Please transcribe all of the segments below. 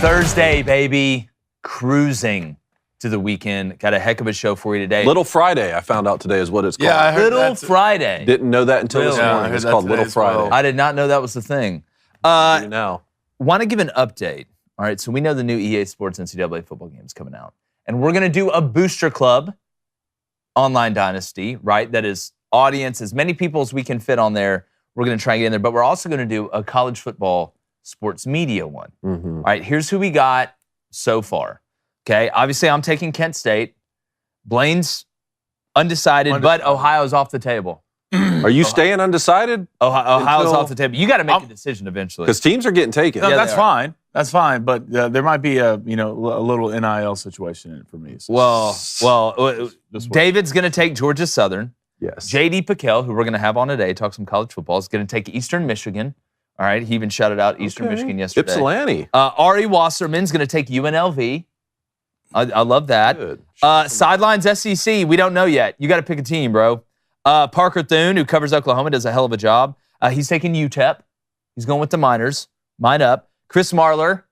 Thursday, baby. Cruising to the weekend. Got a heck of a show for you today. Little Friday, I found out today is what it's called. Yeah, I heard Little Friday. Didn't know that until this morning. It's called Little Friday. I did not know that was the thing. Now. Want to give an update. All right, so we know the new EA Sports NCAA football game is coming out. And we're going to do a booster club online dynasty, right? That is audience, as many people as we can fit on there. We're going to try and get in there. But we're also going to do a college football sports media one. Mm-hmm. All right, here's who we got so far. Okay, obviously I'm taking Kent State. Blaine's undecided, but Ohio's off the table. Are you staying undecided? Ohio's off the table. You got to make a decision eventually. Because teams are getting taken. No, that's fine. That's fine. But there might be a little NIL situation in it for me. Well, David's going to take Georgia Southern. Yes. JD PicKell, who we're going to have on today, talk some college football, is going to take Eastern Michigan. All right, he even shouted out Eastern Michigan yesterday. Ypsilanti. Ari Wasserman's going to take UNLV. I love that. Good. Sidelines SEC, we don't know yet. You got to pick a team, bro. Parker Thune, who covers Oklahoma, does a hell of a job. He's taking UTEP. He's going with the Miners. Mine up. Chris Marler,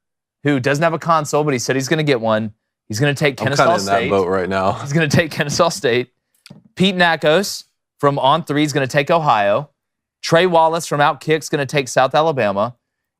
who doesn't have a console, but he said he's going to get one. He's going to take Kennesaw State. I'm kind of in that boat right now. He's going to take Kennesaw State. Pete Nakos from On 3 is going to take Ohio. Trey Wallace from Outkick's going to take South Alabama.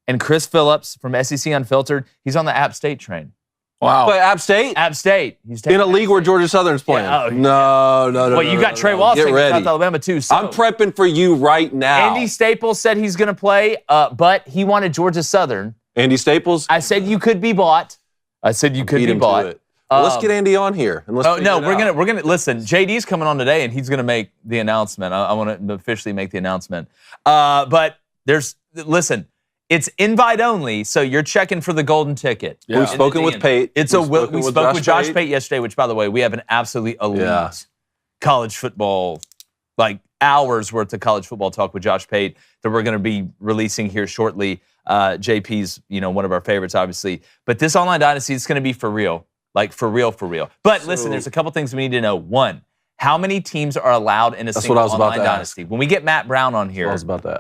And Chris Phillips from SEC Unfiltered, he's on the App State train. Wow. But App State? App State. He's in a league where Georgia Southern's playing. Yeah, no. Well, you got Trey Wallace taking South Alabama too. So. I'm prepping for you right now. Andy Staples said he's going to play, but he wanted Georgia Southern. Andy Staples? I said you could be bought. Let's get Andy on here. And let's we're gonna listen. JD's coming on today, and he's gonna make the announcement. I want to officially make the announcement. But listen. It's invite only, so you're checking for the golden ticket. Yeah. We've spoken with Pate. We spoke with Josh Pate yesterday, which, by the way, we have an absolutely elite college football, like hours worth of college football talk with Josh Pate that we're going to be releasing here shortly. JP's, one of our favorites, obviously. But this online dynasty is going to be for real, like for real. But listen, there's a couple things we need to know. One, how many teams are allowed in a single online dynasty? When we get Matt Brown on here,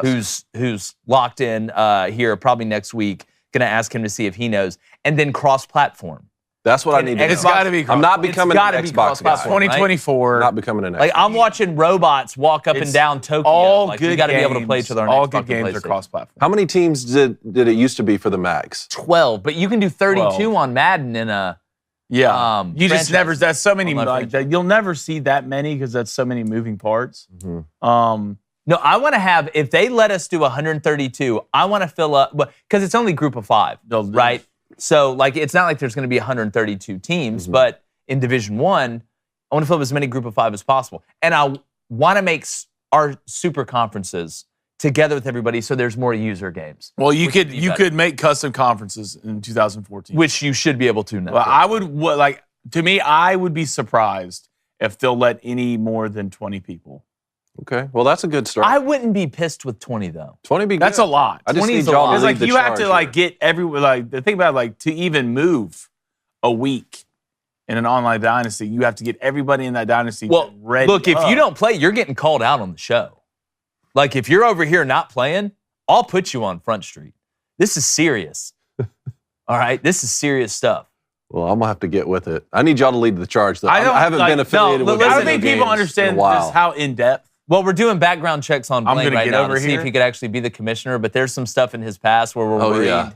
who's locked in here probably next week, going to ask him to see if he knows. And then cross-platform. That's what I need to know. It's got to be. I'm not becoming an Xbox guy. 2024. I'm not becoming an Xbox. Like, I'm watching robots walk up and down Tokyo. All like, good we got to be able to play each other on all Xbox good games are cross-platform. How many teams did it used to be for the Max? 12. But you can do 32 on Madden in a... Yeah, you just never. That's so many. You'll never see that many because that's so many moving parts. Mm-hmm. No, I want to have. If they let us do 132, I want to fill up, because it's only group of 5, right? So like, it's not like there's going to be 132 teams, but in Division 1, I want to fill up as many group of 5 as possible, and I want to make our super conferences together with everybody, so there's more user games. Well, you could make custom conferences in 2014, which you should be able to now. Well, I would be surprised if they'll let any more than 20 people. Okay, well that's a good start. I wouldn't be pissed with 20 though. 20 be good. That's a lot. I just need y'all to lead the you have to get everywhere. The thing about to even move a week in an online dynasty, you have to get everybody in that dynasty ready. Look, if you don't play, you're getting called out on the show. Like, if you're over here not playing, I'll put you on Front Street. This is serious. All right? This is serious stuff. Well, I'm going to have to get with it. I need y'all to lead the charge, though. I haven't been affiliated with I don't think people understand just how in-depth. Well, we're doing background checks on Blaine right now to see if he could actually be the commissioner, but there's some stuff in his past where we're worried. Yeah.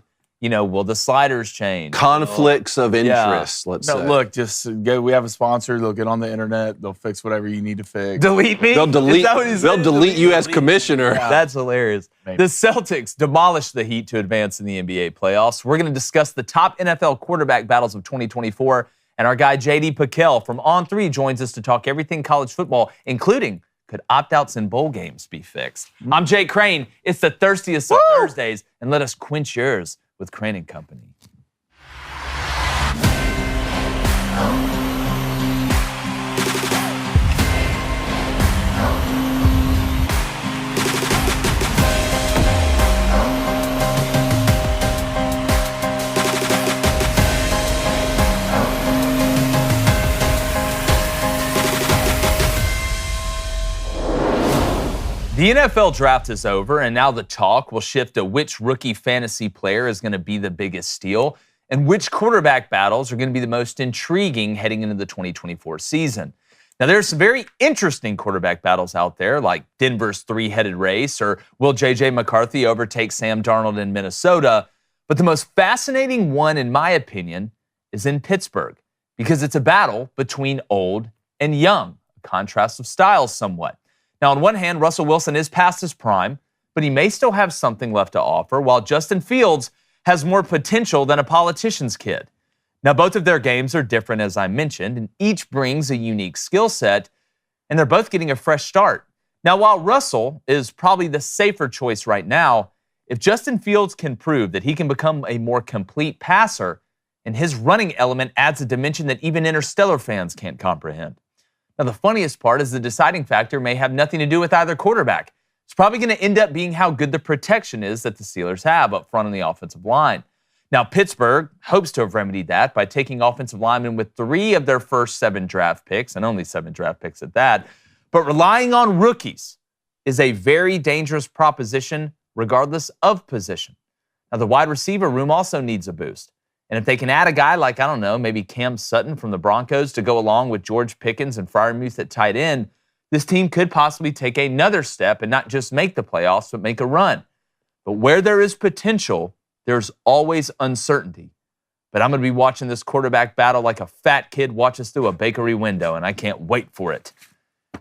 Will the sliders change? Conflicts of interest, let's say. Look, just go. We have a sponsor. They'll get on the internet. They'll fix whatever you need to fix. Delete me? They'll delete you as commissioner. Yeah. That's hilarious. Maybe. The Celtics demolished the Heat to advance in the NBA playoffs. We're going to discuss the top NFL quarterback battles of 2024, and our guy JD PicKell from On 3 joins us to talk everything college football, including could opt-outs in bowl games be fixed? I'm Jake Crane. It's the thirstiest of Thursdays, and let us quench yours with Crane & Company. The NFL draft is over, and now the talk will shift to which rookie fantasy player is going to be the biggest steal. and which quarterback battles are going to be the most intriguing heading into the 2024 season. Now, there's some very interesting quarterback battles out there, like Denver's three-headed race, or will J.J. McCarthy overtake Sam Darnold in Minnesota? But the most fascinating one, in my opinion, is in Pittsburgh, because it's a battle between old and young, a contrast of styles somewhat. Now, on one hand, Russell Wilson is past his prime, but he may still have something left to offer, while Justin Fields has more potential than a politician's kid. Now, both of their games are different, as I mentioned, and each brings a unique skill set, and they're both getting a fresh start. Now, while Russell is probably the safer choice right now, if Justin Fields can prove that he can become a more complete passer, and his running element adds a dimension that even Interstellar fans can't comprehend. Now, the funniest part is the deciding factor may have nothing to do with either quarterback. It's probably going to end up being how good the protection is that the Steelers have up front on the offensive line. Now, Pittsburgh hopes to have remedied that by taking offensive linemen with 3 of their first 7 draft picks, and only 7 draft picks at that. But relying on rookies is a very dangerous proposition, regardless of position. Now, the wide receiver room also needs a boost. And if they can add a guy like, I don't know, maybe Cam Sutton from the Broncos to go along with George Pickens and Freiermuth at tight end, this team could possibly take another step and not just make the playoffs, but make a run. But where there is potential, there's always uncertainty. But I'm going to be watching this quarterback battle like a fat kid watches through a bakery window, and I can't wait for it.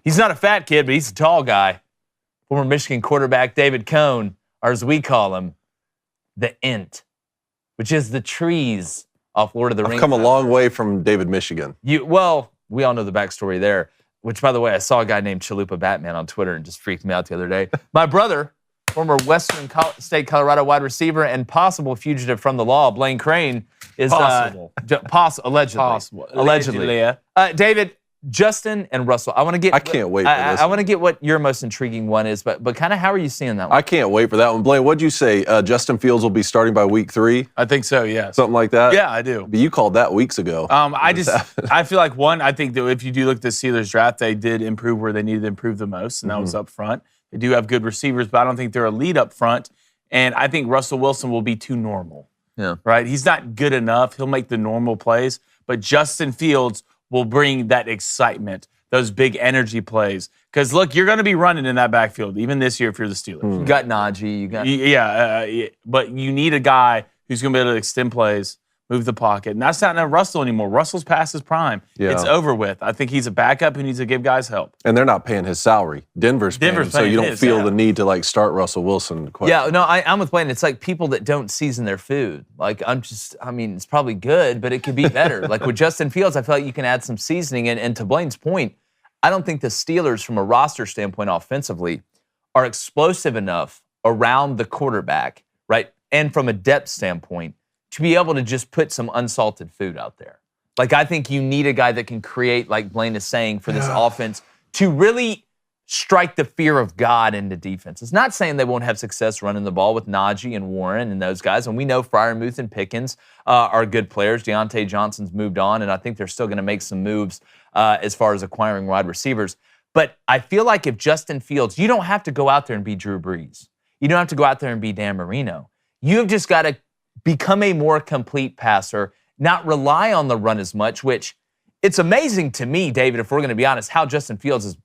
He's not a fat kid, but he's a tall guy. Former Michigan quarterback David Cohn, or as we call him, the Ent, which is the trees off Lord of the Rings. I've come a long way from David, Michigan. Well, we all know the backstory there, which, by the way, I saw a guy named Chalupa Batman on Twitter and just freaked me out the other day. My brother, former Western State Colorado wide receiver and possible fugitive from the law, Blaine Crane, is possible. Allegedly. David, Justin and Russell, I can't wait for this. I want to get what your most intriguing one is, but kind of how are you seeing that one? I can't wait for that one. Blaine, what'd you say? Justin Fields will be starting by week 3? I think so, yes. Something like that? Yeah, I do. But you called that weeks ago. I feel like, one, I think that if you do look at the Steelers draft, they did improve where they needed to improve the most, and that was up front. They do have good receivers, but I don't think they're elite up front. And I think Russell Wilson will be too normal. Yeah. Right? He's not good enough. He'll make the normal plays. But Justin Fields will bring that excitement, those big energy plays. Because, look, you're going to be running in that backfield, even this year if you're the Steelers. You got Najee. But you need a guy who's going to be able to extend plays, move the pocket. And that's not Russell anymore. Russell's past his prime. Yeah. It's over with. I think he's a backup who needs to give guys help. And they're not paying his salary. Denver's paying him, so you don't feel the need to start Russell Wilson. I'm with Blaine. It's like people that don't season their food. It's probably good, but it could be better. Like with Justin Fields, I feel like you can add some seasoning. And to Blaine's point, I don't think the Steelers, from a roster standpoint offensively, are explosive enough around the quarterback, right? And from a depth standpoint, to be able to just put some unsalted food out there. Like, I think you need a guy that can create, like Blaine is saying, for this offense to really strike the fear of God into defense. It's not saying they won't have success running the ball with Najee and Warren and those guys. And we know Freiermuth and Pickens are good players. Deontay Johnson's moved on, and I think they're still going to make some moves as far as acquiring wide receivers. But I feel like if Justin Fields, you don't have to go out there and be Drew Brees. You don't have to go out there and be Dan Marino. You've just got to become a more complete passer, not rely on the run as much, which it's amazing to me, David, if we're going to be honest, how Justin Fields has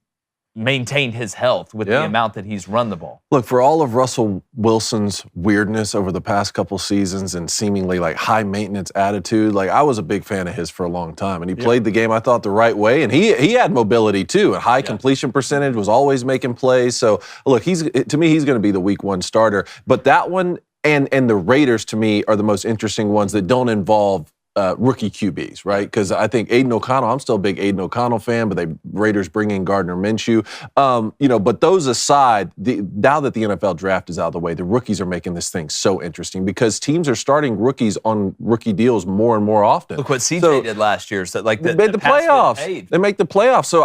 maintained his health with the amount that he's run the ball. Look, for all of Russell Wilson's weirdness over the past couple seasons and seemingly high maintenance attitude, I was a big fan of his for a long time. And he played the game, I thought, the right way. And he had mobility too. A high completion percentage, was always making plays. So look, to me, he's going to be the week 1 starter. But that one and the Raiders, to me, are the most interesting ones that don't involve rookie QBs, right? Because I think Aiden O'Connell, I'm still a big Aiden O'Connell fan, but the Raiders bring in Gardner Minshew. But those aside, now that the NFL draft is out of the way, the rookies are making this thing so interesting because teams are starting rookies on rookie deals more and more often. Look what CJ did last year. So they made the playoffs. They make the playoffs. So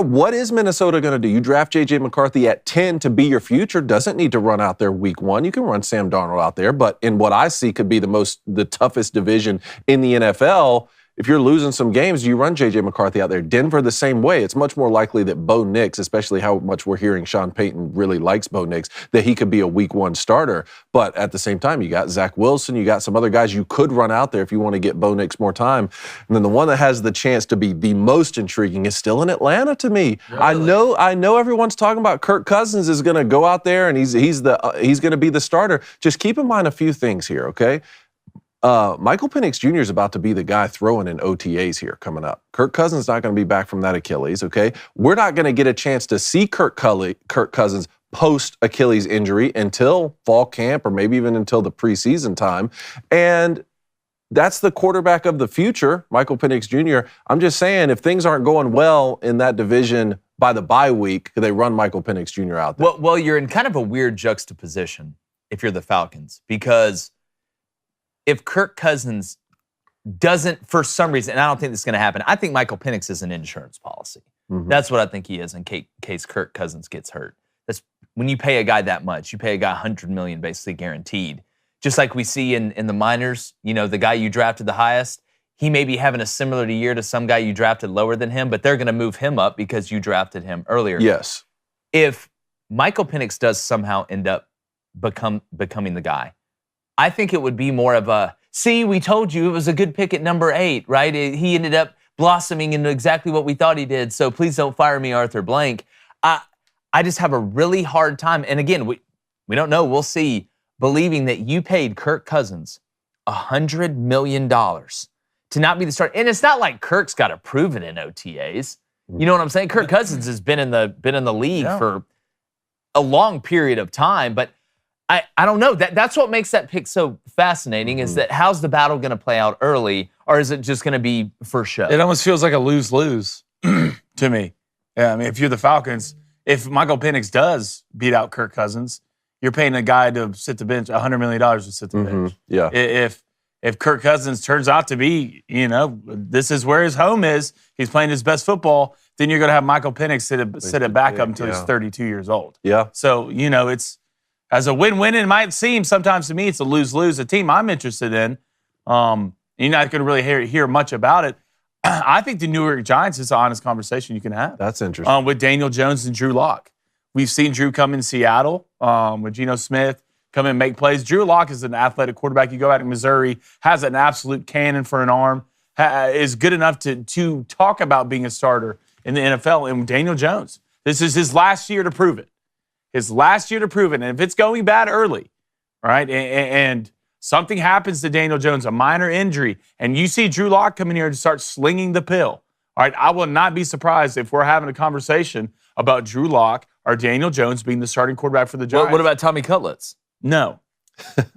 what is Minnesota going to do? You draft J.J. McCarthy at 10 to be your future. Doesn't need to run out there week 1. You can run Sam Darnold out there, but in what I see could be the toughest division in the NFL, if you're losing some games, you run J.J. McCarthy out there. Denver the same way. It's much more likely that Bo Nix, especially how much we're hearing Sean Payton really likes Bo Nix, that he could be a week 1 starter. But at the same time, you got Zach Wilson, you got some other guys you could run out there if you want to get Bo Nix more time. And then the one that has the chance to be the most intriguing is still in Atlanta to me. Really? I know everyone's talking about Kirk Cousins is going to go out there and he's going to be the starter. Just keep in mind a few things here, okay? Michael Penix Jr. is about to be the guy throwing in OTAs here coming up. Kirk Cousins not going to be back from that Achilles, okay? We're not going to get a chance to see Kirk Cousins post-Achilles injury until fall camp or maybe even until the preseason time. And that's the quarterback of the future, Michael Penix Jr. I'm just saying, if things aren't going well in that division by the bye week, they run Michael Penix Jr. out there. Well, you're in kind of a weird juxtaposition if you're the Falcons, because if Kirk Cousins doesn't, for some reason, and I don't think this is going to happen, I think Michael Penix is an insurance policy. Mm-hmm. That's what I think he is in case Kirk Cousins gets hurt. That's when you pay a guy that much, you pay a guy $100 million basically guaranteed. Just like we see in the minors, the guy you drafted the highest, he may be having a similar year to some guy you drafted lower than him, but they're going to move him up because you drafted him earlier. Yes. If Michael Penix does somehow end up becoming the guy, I think it would be more of a, see, we told you it was a good pick at number 8, right? He ended up blossoming into exactly what we thought he did, so please don't fire me, Arthur Blank. I just have a really hard time, and again, we don't know, we'll see, believing that you paid Kirk Cousins $100 million to not be the starter. And it's not like Kirk's got to prove it in OTAs. You know what I'm saying? Kirk Cousins has been in the league for a long period of time, but I don't know. That's what makes that pick so fascinating is that how's the battle going to play out early, or is it just going to be for show? It almost feels like a lose-lose to me. Yeah, I mean, if you're the Falcons, if Michael Penix does beat out Kirk Cousins, you're paying a guy to sit the bench, $100 million to sit the bench. Yeah. If Kirk Cousins turns out to be, this is where his home is, he's playing his best football, then you're going to have Michael Penix sit at backup until he's 32 years old. Yeah. So, it's, as a win-win, it might seem sometimes to me it's a lose-lose. A team I'm interested in, you're not going to really hear much about it. I think the New York Giants is an honest conversation you can have. That's interesting. With Daniel Jones and Drew Lock. We've seen Drew come in Seattle with Geno Smith, come in and make plays. Drew Lock is an athletic quarterback. You go out in Missouri, has an absolute cannon for an arm, is good enough to talk about being a starter in the NFL. And Daniel Jones, this is his last year to prove it. His last year to prove it. And if it's going bad early, right, and something happens to Daniel Jones, a minor injury, and you see Drew Lock come in here and start slinging the pill, all right, I will not be surprised if we're having a conversation about Drew Lock or Daniel Jones being the starting quarterback for the Giants. What about Tommy Cutlets? No.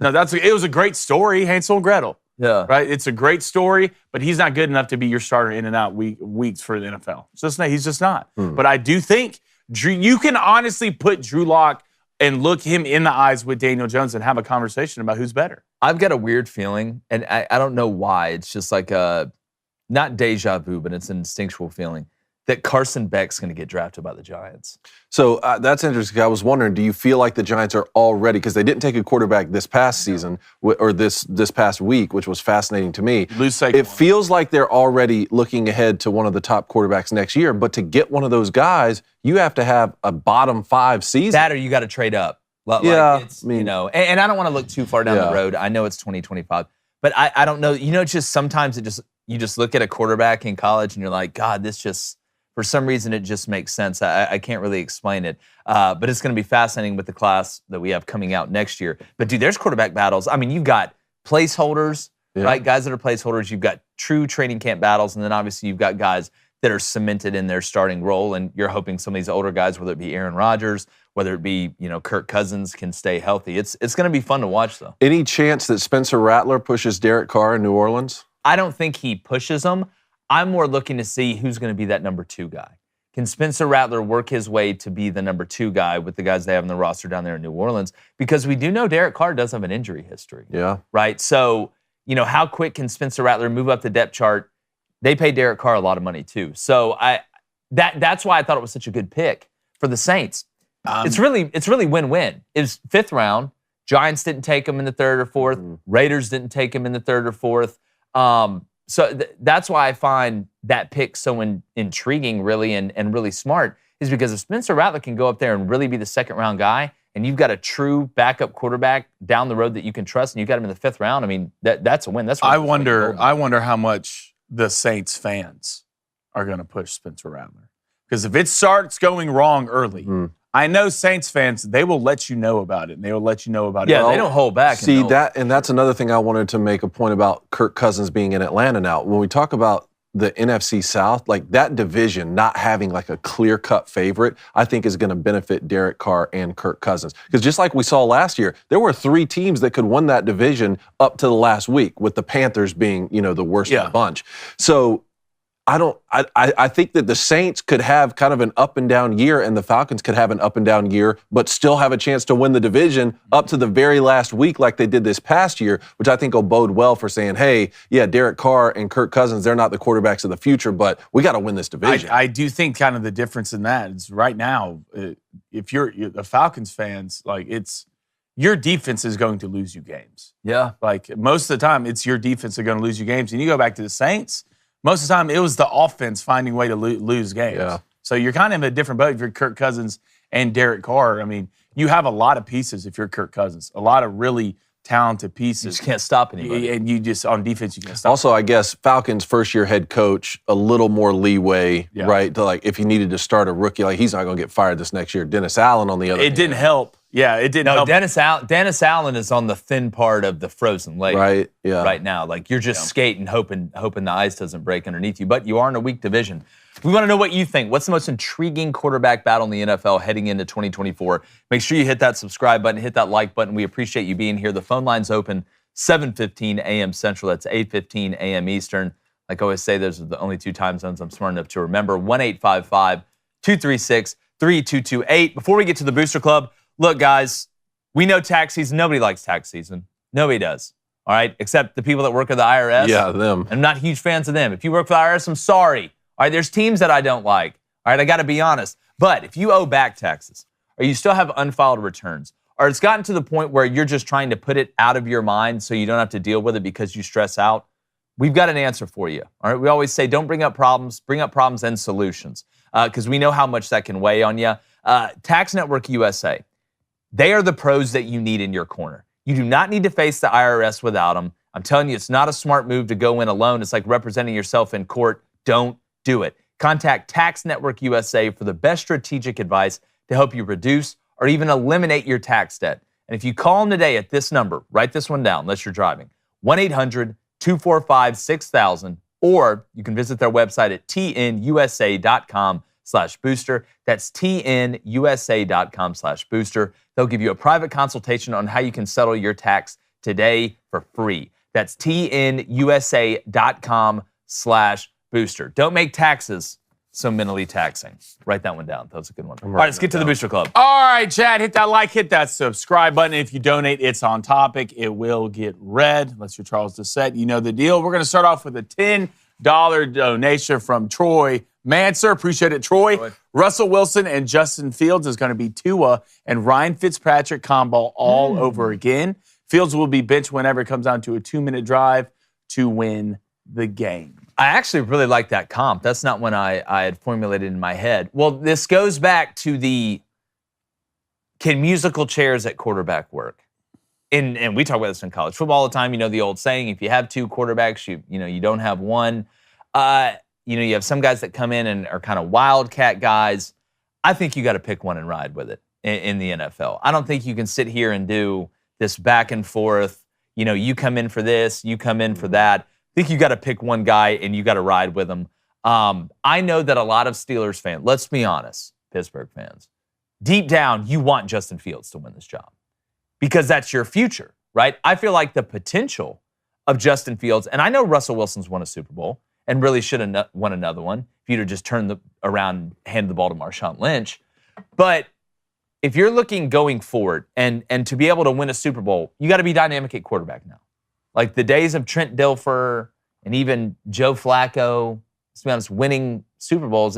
It was a great story, Hansel and Gretel. Yeah. Right? It's a great story, but he's not good enough to be your starter in and out weeks for the NFL. He's just not. But I do think you can honestly put Drew Lock and look him in the eyes with Daniel Jones and have a conversation about who's better. I've got a weird feeling, and I don't know why. It's just like not deja vu, but it's an instinctual feeling that Carson Beck's going to get drafted by the Giants. So that's interesting. I was wondering, do you feel like the Giants are already, because they didn't take a quarterback this past season or this past week, which was fascinating to me. It feels like they're already looking ahead to one of the top quarterbacks next year, but to get one of those guys, you have to have a bottom 5 season. That or you got to trade up. And I don't want to look too far down the road. I know it's 2025, but I don't know. Just sometimes you just look at a quarterback in college and you're like, God, this just, for some reason, it just makes sense. I can't really explain it. But it's going to be fascinating with the class that we have coming out next year. But, dude, there's quarterback battles. I mean, you've got placeholders, right? Guys that are placeholders. You've got true training camp battles. And then, obviously, you've got guys that are cemented in their starting role. And you're hoping some of these older guys, whether it be Aaron Rodgers, whether it be, Kirk Cousins, can stay healthy. It's going to be fun to watch, though. Any chance that Spencer Rattler pushes Derek Carr in New Orleans? I don't think he pushes them. I'm more looking to see who's going to be that number 2 guy. Can Spencer Rattler work his way to be the number 2 guy with the guys they have in the roster down there in New Orleans? Because we do know Derek Carr does have an injury history. Yeah. Right? So, how quick can Spencer Rattler move up the depth chart? They pay Derek Carr a lot of money too. So that's why I thought it was such a good pick for the Saints. It's really win-win. It was 5th round. Giants didn't take him in the 3rd or 4th. Raiders didn't take him in the 3rd or 4th. So that's why I find that pick so intriguing, really, and really smart, is because if Spencer Rattler can go up there and really be the second-round guy, and you've got a true backup quarterback down the road that you can trust, and you got him in the 5th round, I mean, that's a win. That's I wonder how much the Saints fans are going to push Spencer Rattler. Because if it starts going wrong early, I know Saints fans, they will let you know about it. And they will let you know about it. Yeah, they don't hold back. See, that's another thing I wanted to make a point about Kirk Cousins being in Atlanta now. When we talk about the NFC South, like that division not having like a clear-cut favorite, I think is going to benefit Derek Carr and Kirk Cousins. Because just like we saw last year, there were 3 teams that could win that division up to the last week, with the Panthers being, the worst of the bunch. So I think that the Saints could have kind of an up and down year, and the Falcons could have an up and down year, but still have a chance to win the division up to the very last week like they did this past year, which I think will bode well for saying, hey, yeah, Derek Carr and Kirk Cousins, they're not the quarterbacks of the future, but we got to win this division. I do think kind of the difference in that is right now, if you're the Falcons fans, like your defense is going to lose you games. Yeah. Like most of the time, it's your defense that are going to lose you games. And you go back to the Saints, most of the time, it was the offense finding a way to lose games. Yeah. So you're kind of in a different boat if you're Kirk Cousins and Derek Carr. I mean, you have a lot of pieces if you're Kirk Cousins, a lot of really talented pieces. You just can't stop anybody. And you just, on defense, you can't stop. Also, I guess Falcons first-year head coach, a little more leeway, right? To like, if he needed to start a rookie, like he's not going to get fired this next year. Dennis Allen on the other hand. It didn't help. Yeah, it didn't help. Dennis Allen is on the thin part of the frozen lake right now. Like you're just skating, hoping the ice doesn't break underneath you. But you are in a weak division. We want to know what you think. What's the most intriguing quarterback battle in the NFL heading into 2024? Make sure you hit that subscribe button, hit that like button. We appreciate you being here. The phone line's open 7:15 a.m. Central. That's 8:15 a.m. Eastern. Like I always say, those are the only 2 time zones I'm smart enough to remember. 1-855-236-3228. Before we get to the Booster Club, look, guys, we know tax season. Nobody likes tax season. Nobody does. All right? Except the people that work at the IRS. Yeah, them. I'm not huge fans of them. If you work for the IRS, I'm sorry. All right? There's teams that I don't like. All right? I got to be honest. But if you owe back taxes, or you still have unfiled returns, or it's gotten to the point where you're just trying to put it out of your mind so you don't have to deal with it because you stress out, we've got an answer for you. All right? We always say don't bring up problems and solutions, because we know how much that can weigh on you. Tax Network USA. They are the pros that you need in your corner. You do not need to face the IRS without them. I'm telling you, it's not a smart move to go in alone. It's like representing yourself in court. Don't do it. Contact Tax Network USA for the best strategic advice to help you reduce or even eliminate your tax debt. And if you call them today at this number, write this one down unless you're driving, 1-800-245-6000, or you can visit their website at tnusa.com/booster. That's tnusa.com/booster. They'll give you a private consultation on how you can settle your tax today for free. That's tnusa.com/booster. Don't make taxes so mentally taxing. Write that one down. That was a good one. All right, let's get to the Booster Club. All right, Chad, hit that like, hit that subscribe button. If you donate, it's on topic. It will get read. Unless you're Charles Doucette, you know the deal. We're going to start off with a $10 donation from Troy Manser. Appreciate it, Troy. Russell Wilson and Justin Fields is going to be Tua and Ryan Fitzpatrick combo all over again. Fields will be benched whenever it comes down to a 2-minute drive to win the game. I actually really like that comp. That's not one I had formulated in my head. Well, this goes back to can musical chairs at quarterback work? And we talk about this in college football all the time. You know the old saying, if you have 2 quarterbacks, you don't have one. You have some guys that come in and are kind of wildcat guys. I think you got to pick one and ride with it in the NFL. I don't think you can sit here and do this back and forth. You come in for this, you come in for that. I think you got to pick one guy and you got to ride with him. I know that a lot of Steelers fans, let's be honest, Pittsburgh fans, deep down, you want Justin Fields to win this job because that's your future, right? I feel like the potential of Justin Fields, and I know Russell Wilson's won a Super Bowl and really should have won another one if you'd have just turned around and handed the ball to Marshawn Lynch. But if you're looking going forward and to be able to win a Super Bowl, you got to be dynamic at quarterback now. Like the days of Trent Dilfer and even Joe Flacco, to be honest, winning Super Bowls,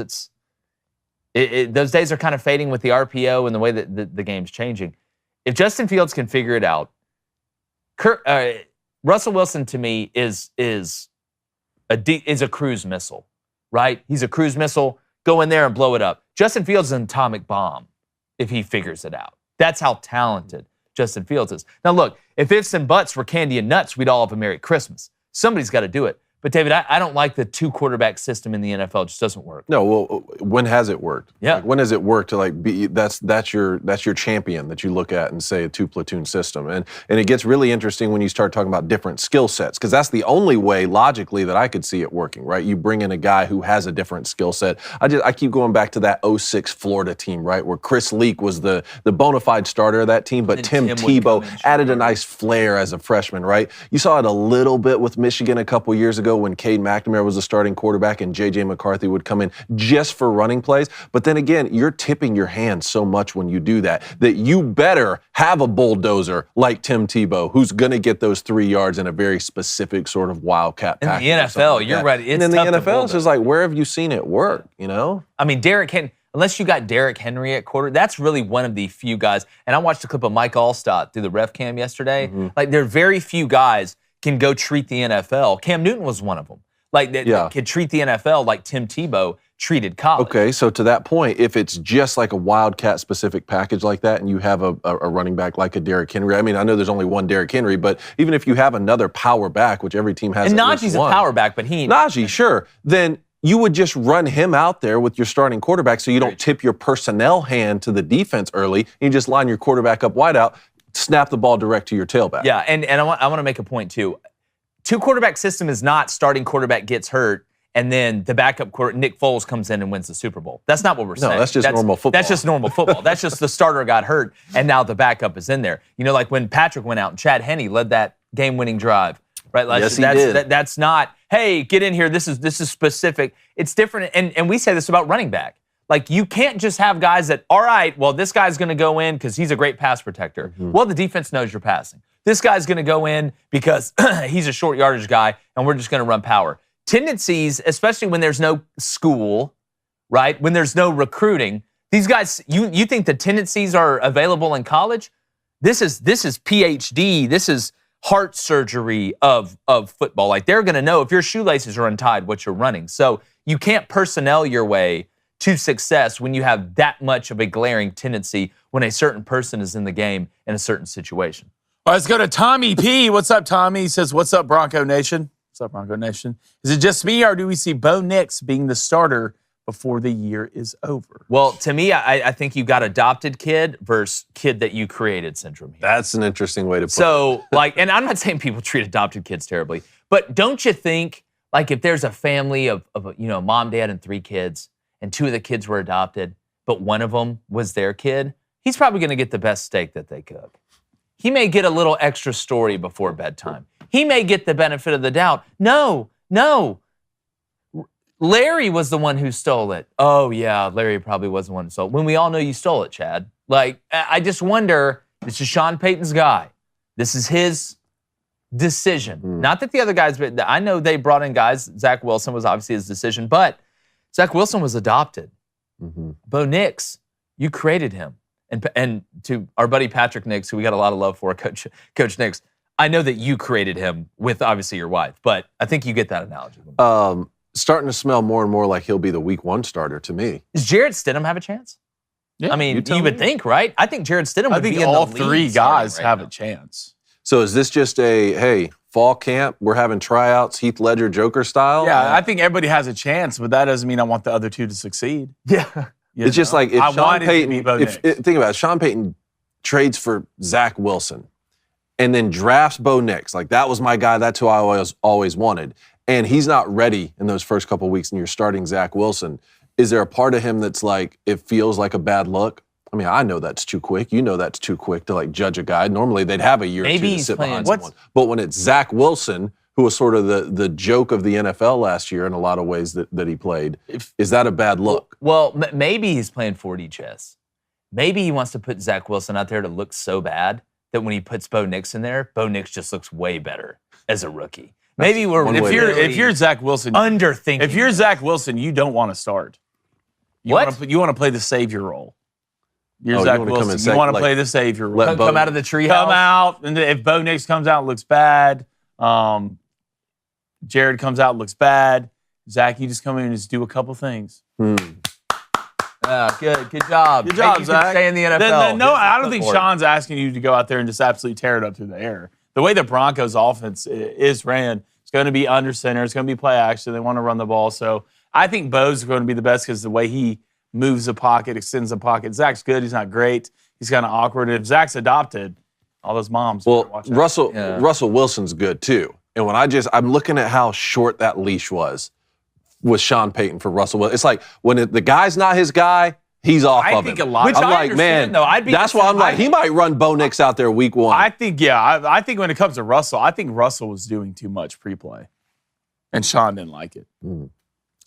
those days are kind of fading with the RPO and the way that the game's changing. If Justin Fields can figure it out, Russell Wilson to me is a is a cruise missile, right? He's a cruise missile. Go in there and blow it up. Justin Fields is an atomic bomb if he figures it out. That's how talented Justin Fields is. Now, look, if ifs and buts were candy and nuts, we'd all have a Merry Christmas. Somebody's got to do it. But, David, I don't like the 2-quarterback system in the NFL. It just doesn't work. No, well, when has it worked? Yeah. Like, when has it worked to be that's your champion that you look at and say a 2-platoon system? And it gets really interesting when you start talking about different skill sets, because that's the only way logically that I could see it working, right? You bring in a guy who has a different skill set. I keep going back to that 2006 Florida team, right, where Chris Leak was the bona fide starter of that team, but Tim Tebow added a nice flair as a freshman, right? You saw it a little bit with Michigan a couple years ago when Cade McNamara was the starting quarterback and J.J. McCarthy would come in just for running plays. But then again, you're tipping your hand so much when you do that you better have a bulldozer like Tim Tebow who's going to get those 3 yards in a very specific sort of wildcat package. In the NFL, you're right. And in the NFL, it's just like, where have you seen it work, you know? I mean, unless you got Derrick Henry at quarter, that's really one of the few guys. And I watched a clip of Mike Allstott through the ref cam yesterday. Mm-hmm. Like, there are very few guys can go treat the NFL. Cam Newton was one of them. Like, that could treat the NFL like Tim Tebow treated college. Okay, so to that point, if it's just like a wildcat-specific package like that and you have a running back like a Derrick Henry, I mean, I know there's only one Derrick Henry, but even if you have another power back, which every team has, and Najee's a power back, but Najee, sure, then you would just run him out there with your starting quarterback so you don't tip your personnel hand to the defense early. You just line your quarterback up wide out, snap the ball direct to your tailback. Yeah, and I want to make a point, too. 2-quarterback system is not starting quarterback gets hurt and then the backup quarterback, Nick Foles, comes in and wins the Super Bowl. That's not what we're saying. No, that's just normal football. That's just normal football. That's just the starter got hurt and now the backup is in there. You know, like when Patrick went out and Chad Henne led that game-winning drive, right? Like, yes, he did. That's not, hey, get in here. This is specific. It's different, and we say this about running back. Like, you can't just have guys that, all right, well, this guy's going to go in because he's a great pass protector. Mm-hmm. Well, the defense knows you're passing. This guy's going to go in because he's a short yardage guy, and we're just going to run power. Tendencies, especially when there's no school, right, when there's no recruiting, these guys, you think the tendencies are available in college? This is PhD. This is heart surgery of football. Like, they're going to know if your shoelaces are untied what you're running. So you can't personnel your way to success when you have that much of a glaring tendency when a certain person is in the game in a certain situation. All right, let's go to Tommy P. What's up, Tommy? He says, what's up, Bronco Nation? What's up, Bronco Nation? Is it just me, or do we see Bo Nix being the starter before the year is over? Well, to me, I think you got adopted kid versus kid that you created syndrome here. That's an interesting way to put it. So, like, and I'm not saying people treat adopted kids terribly, but don't you think, like, if there's a family of mom, dad, and 3 kids, and 2 of the kids were adopted, but one of them was their kid, he's probably going to get the best steak that they cook. He may get a little extra story before bedtime. He may get the benefit of the doubt. No. Larry was the one who stole it. Oh, yeah, Larry probably was the one who stole it. When we all know you stole it, Chad. Like, I just wonder, this is Sean Payton's guy. This is his decision. Not that the other guys, but I know they brought in guys. Zach Wilson was obviously his decision, but Zach Wilson was adopted. Mm-hmm. Bo Nix, you created him. And to our buddy Patrick Nix, who we got a lot of love for, Coach Nix, I know that you created him with obviously your wife, but I think you get that analogy. Starting to smell more and more like he'll be the week 1 starter to me. Does Jarrett Stidham have a chance? Yeah, I mean, you would think, right? I think Jarrett Stidham would be in the lead. I think all 3 guys have a chance. So is this just fall camp, we're having tryouts, Heath Ledger Joker style? Yeah, I think everybody has a chance, but that doesn't mean I want the other 2 to succeed. Yeah. It's just like if Sean Payton, think about it, Sean Payton trades for Zach Wilson and then drafts Bo Nix. Like, that was my guy. That's who I always wanted. And he's not ready in those first couple of weeks and you're starting Zach Wilson. Is there a part of him that's like, it feels like a bad look? I mean, I know that's too quick. You know that's too quick to, like, judge a guy. Normally, they'd have a year or 2 to sit behind someone. But when it's Zach Wilson, who was sort of the joke of the NFL last year in a lot of ways that he played, is that a bad look? Well, maybe he's playing 4D chess. Maybe he wants to put Zach Wilson out there to look so bad that when he puts Bo Nix in there, Bo Nix just looks way better as a rookie. Maybe if you're Zach Wilson, underthinking. If you're Zach Wilson, you don't want to start. You want to play the savior role. You're Zach Wilson. You want to play the savior role. Come out of the treehouse. Come out, and if Bo Nix comes out and looks bad, Jared comes out, looks bad. Zach, you just come in and just do a couple things. Good job. Good job, you Zach. Can stay in the NFL. No, I don't think Sean's asking you to go out there and just absolutely tear it up through the air. The way the Broncos offense is ran, it's going to be under center. It's going to be play action. They want to run the ball. So I think Bo's going to be the best because the way he moves the pocket, extends the pocket. Zach's good. He's not great. He's kind of awkward. And if Zach's adopted, all those moms. Well, Russell Wilson's good too. And when I'm looking at how short that leash was with Sean Payton for Russell Wilson. It's like when the guy's not his guy, he's off of him. I think a lot. Which I'm I like, man, though. that's why I'm like, he might run Bo Nix out there week 1. I think when it comes to Russell, I think Russell was doing too much pre-play. And Sean didn't like it.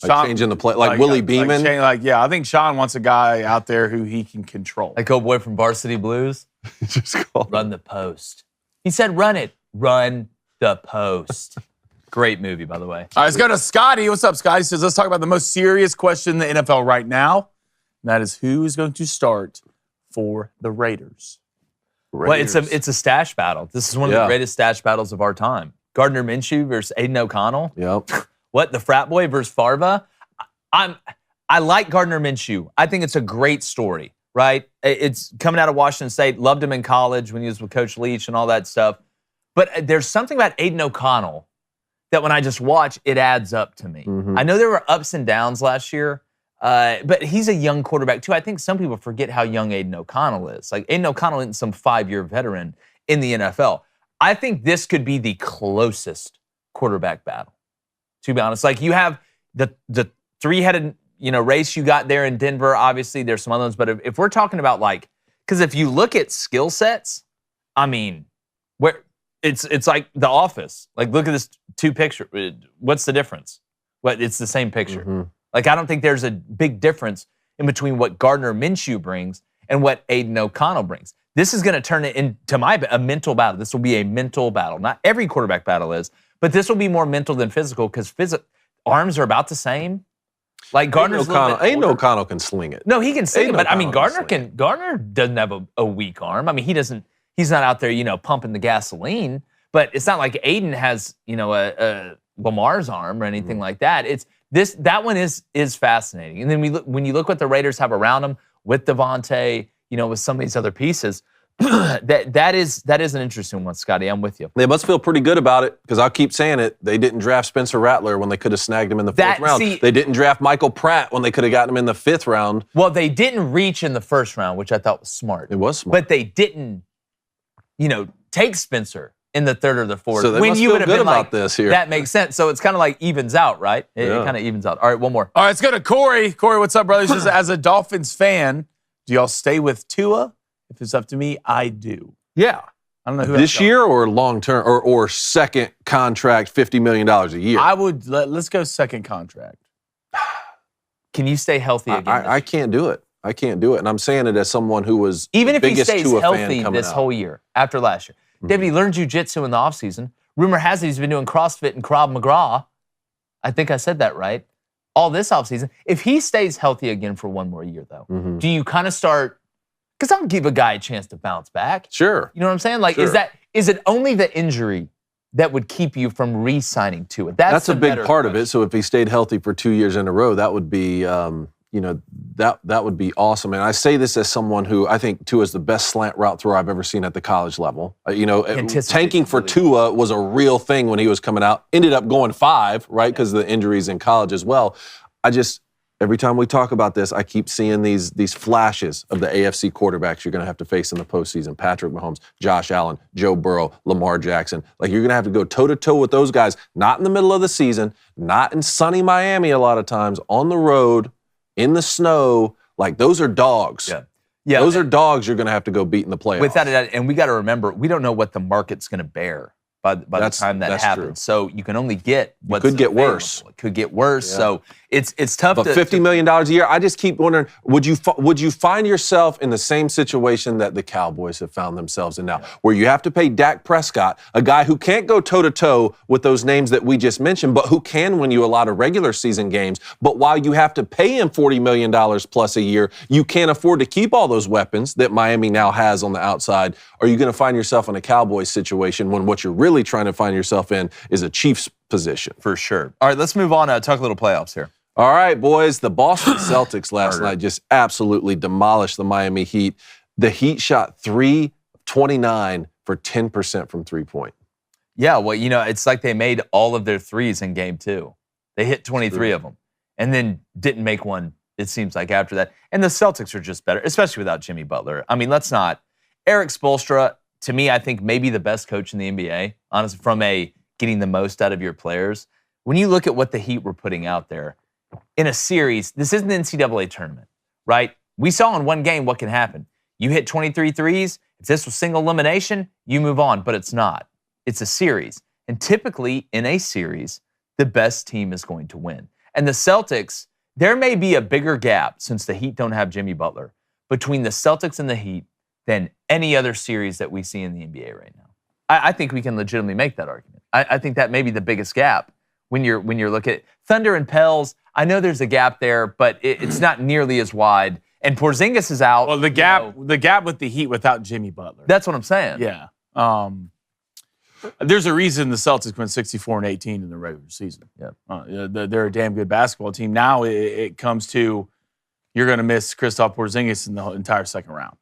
Like changing the play, like Willie Beeman. I think Sean wants a guy out there who he can control. Like old boy from Varsity Blues. Just call Run the post. He said, run it. Run the post. Great movie, by the way. All right, let's go to Scotty. What's up, Scotty? He says, let's talk about the most serious question in the NFL right now. And that is who is going to start for the Raiders? Well, it's a stash battle. This is one of the greatest stash battles of our time. Gardner Minshew versus Aiden O'Connell. Yep. What, the frat boy versus Farva? I like Gardner Minshew. I think it's a great story, right? It's coming out of Washington State. Loved him in college when he was with Coach Leach and all that stuff. But there's something about Aiden O'Connell that when I just watch, it adds up to me. I know there were ups and downs last year, but he's a young quarterback too. I think some people forget how young Aiden O'Connell is. Like Aiden O'Connell isn't some 5-year veteran in the NFL. I think this could be the closest quarterback battle, to be honest. Like you have the three-headed race you got there in Denver. Obviously, there's some other ones, but if we're talking about because if you look at skill sets, I mean, where it's like The Office. Like look at this 2 picture. What's the difference? It's the same picture. Like I don't think there's a big difference in between what Gardner Minshew brings and what Aiden O'Connell brings. This is going to turn it into a mental battle. This will be a mental battle. Not every quarterback battle is, but this will be more mental than physical because arms are about the same. Like Gardner's Aiden O'Connell can sling it. No, he can sling it, but I mean Gardner doesn't have a weak arm. I mean he's not out there pumping the gasoline, but it's not like Aiden has a Lamar's arm or anything like that. That one is fascinating. And then when you look what the Raiders have around them with Devontae, with some of these other pieces, that is an interesting one, Scotty. I'm with you. They must feel pretty good about it because I'll keep saying it. They didn't draft Spencer Rattler when they could have snagged him in the 4th round. They didn't draft Michael Pratt when they could have gotten him in the 5th round. Well, they didn't reach in the 1st round, which I thought was smart. It was smart. But they didn't, take Spencer in the 3rd or the 4th. So they must feel good about this here. That makes sense. So it's kind of like evens out, right? It kind of evens out. All right, one more. All right, let's go to Corey. Corey, what's up, brother? He says, as a Dolphins fan, do y'all stay with Tua? If it's up to me, I do. Yeah. I don't know who this year or long term or second contract, $50 million a year. I would let's go second contract. Can you stay healthy again? I can't do it. I can't do it, and I'm saying it as someone who was even if he biggest stays Tua healthy fan this whole year after last year. David, he learned jiu-jitsu in the offseason. Rumor has it he's been doing CrossFit and Krav Maga. I think I said that right. All this offseason. If he stays healthy again for one more year, though, do you kind of start? Because I'll give a guy a chance to bounce back. Sure. You know what I'm saying? Like, sure. is it only the injury that would keep you from re-signing to it? That's a big part of it. So if he stayed healthy for 2 years in a row, that would be, that would be awesome. And I say this as someone who I think Tua is the best slant route thrower I've ever seen at the college level. Tanking for Tua was a real thing when he was coming out. Ended up going 5, right, because of the injuries in college as well. Every time we talk about this, I keep seeing these flashes of the AFC quarterbacks you're going to have to face in the postseason. Patrick Mahomes, Josh Allen, Joe Burrow, Lamar Jackson. Like, you're going to have to go toe-to-toe with those guys, not in the middle of the season, not in sunny Miami a lot of times, on the road, in the snow. Like, those are dogs. Yeah. Those are dogs you're going to have to go beat in the playoffs. Without a doubt, and we got to remember, we don't know what the market's going to bear by the time that happens. True. So you can only get what's It could get worse. It could get worse. Yeah. So it's tough. But $50 million a year, I just keep wondering, would you find yourself in the same situation that the Cowboys have found themselves in now, where you have to pay Dak Prescott, a guy who can't go toe-to-toe with those names that we just mentioned, but who can win you a lot of regular season games. But while you have to pay him $40 million plus a year, you can't afford to keep all those weapons that Miami now has on the outside. Are you going to find yourself in a Cowboys situation when what you're really trying to find yourself in is a Chiefs position. For sure. All right, let's move on. Talk a little playoffs here. All right, boys. The Boston Celtics last night just absolutely demolished the Miami Heat. The Heat shot 3-29 for 10% from three-point. Yeah, well, it's like they made all of their threes in game 2. They hit 23 of them and then didn't make one, it seems like, after that. And the Celtics are just better, especially without Jimmy Butler. I mean, let's not. Eric Spoelstra, to me, I think maybe the best coach in the NBA, honestly, from getting the most out of your players. When you look at what the Heat were putting out there in a series, this isn't the NCAA tournament, right? We saw in one game what can happen. You hit 23 threes. If this was single elimination, you move on, but it's not. It's a series. And typically in a series, the best team is going to win. And the Celtics, there may be a bigger gap since the Heat don't have Jimmy Butler between the Celtics and the Heat than any other series that we see in the NBA right now. I think we can legitimately make that argument. I think that may be the biggest gap when you're looking at Thunder and Pels. I know there's a gap there, but it's not nearly as wide. And Porzingis is out. Well, the gap with the Heat without Jimmy Butler. That's what I'm saying. Yeah. There's a reason the Celtics went 64-18 in the regular season. Yeah. They're a damn good basketball team. Now it comes to you're going to miss Kristaps Porzingis in the entire second round.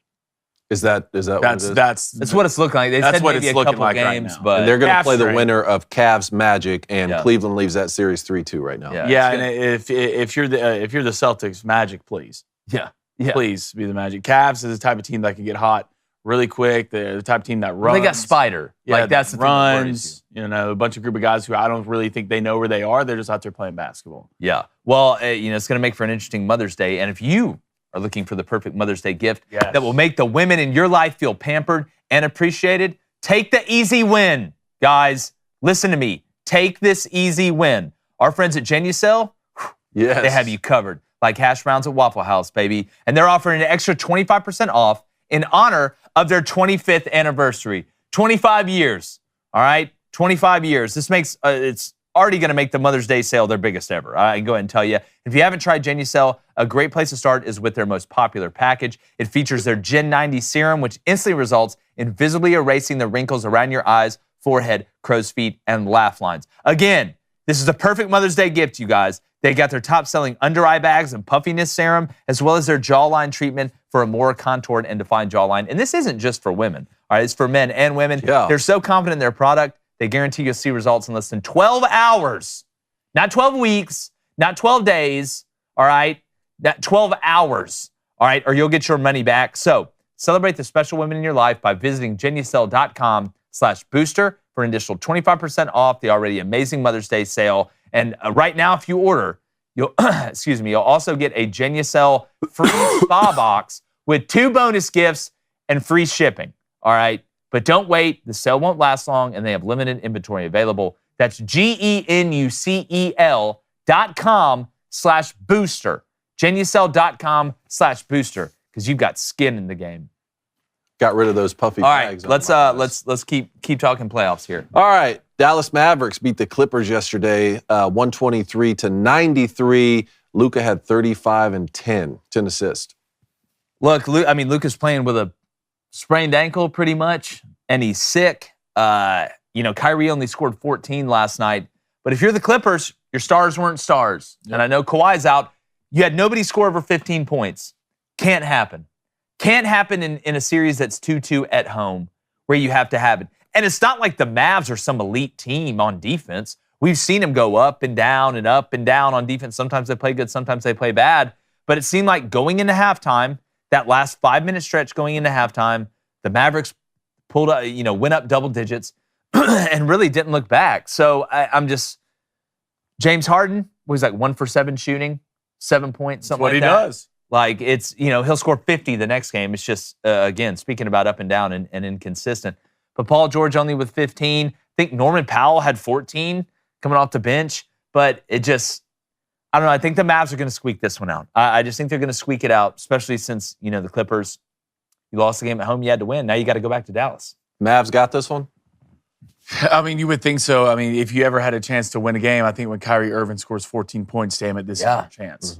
Is that what it is? That's what it's looking like. They said maybe a couple games, right, but and they're going to play the straight. winner of Cavs Magic, and Cleveland leaves that series 3-2 right now. Yeah, and if you're the Celtics, Magic, please. Yeah. Please be the Magic. Cavs is the type of team that can get hot really quick. They're the type of team that runs. They got Spider. Yeah, that's the runs. A bunch of group of guys who I don't really think they know where they are. They're just out there playing basketball. Yeah. Well, it's going to make for an interesting Mother's Day. And if you are looking for the perfect Mother's Day gift that will make the women in your life feel pampered and appreciated, take the easy win. Guys, listen to me. Take this easy win. Our friends at Genucel, yes, they have you covered. Like hash browns at Waffle House, baby. And they're offering an extra 25% off in honor of their 25th anniversary. 25 years, all right? 25 years. This makes, it's already going to make the Mother's Day sale their biggest ever. I can go ahead and tell you. If you haven't tried Genucel, a great place to start is with their most popular package. It features their Gen 90 serum, which instantly results in visibly erasing the wrinkles around your eyes, forehead, crow's feet, and laugh lines. Again, this is a perfect Mother's Day gift, you guys. They got their top-selling under-eye bags and puffiness serum, as well as their jawline treatment for a more contoured and defined jawline. And this isn't just for women, all right? It's for men and women. Yeah. They're so confident in their product, they guarantee you'll see results in less than 12 hours. Not 12 weeks, not 12 days, all right? Not 12 hours, all right? Or you'll get your money back. So celebrate the special women in your life by visiting Genucel.com/booster for an additional 25% off the already amazing Mother's Day sale. And right now, if you order, you'll you'll also get a Genucel free spa box with 2 bonus gifts and free shipping. All right, but don't wait; the sale won't last long, and they have limited inventory available. That's GENUCEL.com/booster. Genucel.com/booster, because you've got skin in the game. Got rid of those puffy bags. All right, let's keep talking playoffs here. All right, Dallas Mavericks beat the Clippers yesterday, 123-93. Luka had 35 and 10 assists. Look, Luka's playing with a sprained ankle pretty much, and he's sick. Kyrie only scored 14 last night. But if you're the Clippers, your stars weren't stars. Yep. And I know Kawhi's out. You had nobody score over 15 points. Can't happen. Can't happen in a series that's 2-2 at home where you have to have it. And it's not like the Mavs are some elite team on defense. We've seen them go up and down on defense. Sometimes they play good, sometimes they play bad. But it seemed like going into halftime, that last 5-minute stretch going into halftime, the Mavericks pulled up, went up double digits and really didn't look back. So I'm just, James Harden was like 1 for 7 shooting, 7 points, something like that. That's what he does. Like it's, he'll score 50 the next game. It's just, again, speaking about up and down and inconsistent. But Paul George only with 15. I think Norman Powell had 14 coming off the bench. But it just, I don't know. I think the Mavs are going to squeak this one out. I just think they're going to squeak it out, especially since, the Clippers, you lost the game at home, you had to win. Now you got to go back to Dallas. Mavs got this one? I mean, you would think so. I mean, if you ever had a chance to win a game, I think when Kyrie Irving scores 14 points, damn it, this is your chance.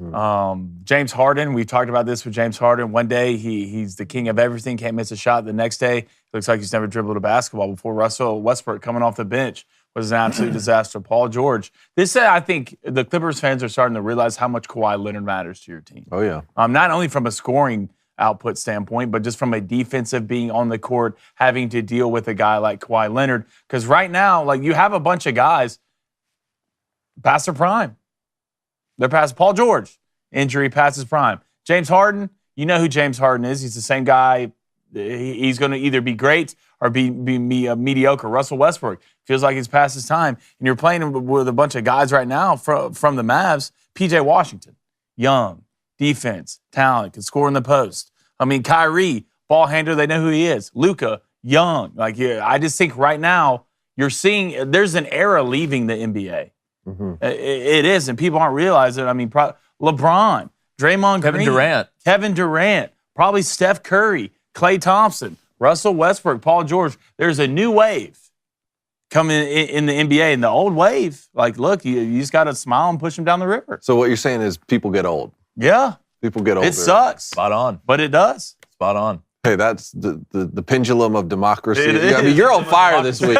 James Harden, we've talked about this with James Harden. One day, he's the king of everything, can't miss a shot. The next day, looks like he's never dribbled a basketball before. Russell Westbrook coming off the bench was an absolute disaster. Paul George. I think the Clippers fans are starting to realize how much Kawhi Leonard matters to your team. Oh, yeah. Not only from a scoring output standpoint, but just from a defensive being on the court, having to deal with a guy like Kawhi Leonard. Because right now, like, you have a bunch of guys past their prime. They're past Paul George, injury past his prime. James Harden, you know who James Harden is. He's the same guy. He's going to either be great or be mediocre. Russell Westbrook feels like he's past his time. And you're playing with a bunch of guys right now from the Mavs. PJ Washington, young, defense, talent, can score in the post. I mean, Kyrie, ball handler, they know who he is. Luka, young. Like, I just think right now you're seeing there's an era leaving the NBA. It is, and people aren't realizing it. I mean, LeBron, Draymond Green, Kevin Durant, probably Steph Curry, Klay Thompson, Russell Westbrook, Paul George. There's a new wave coming in the NBA. And the old wave, like, look, you just got to smile and push them down the river. So what you're saying is people get old. Yeah. People get older. It sucks. Spot on. But it does. Spot on. Hey, that's the pendulum of democracy. I mean, you're on fire this week.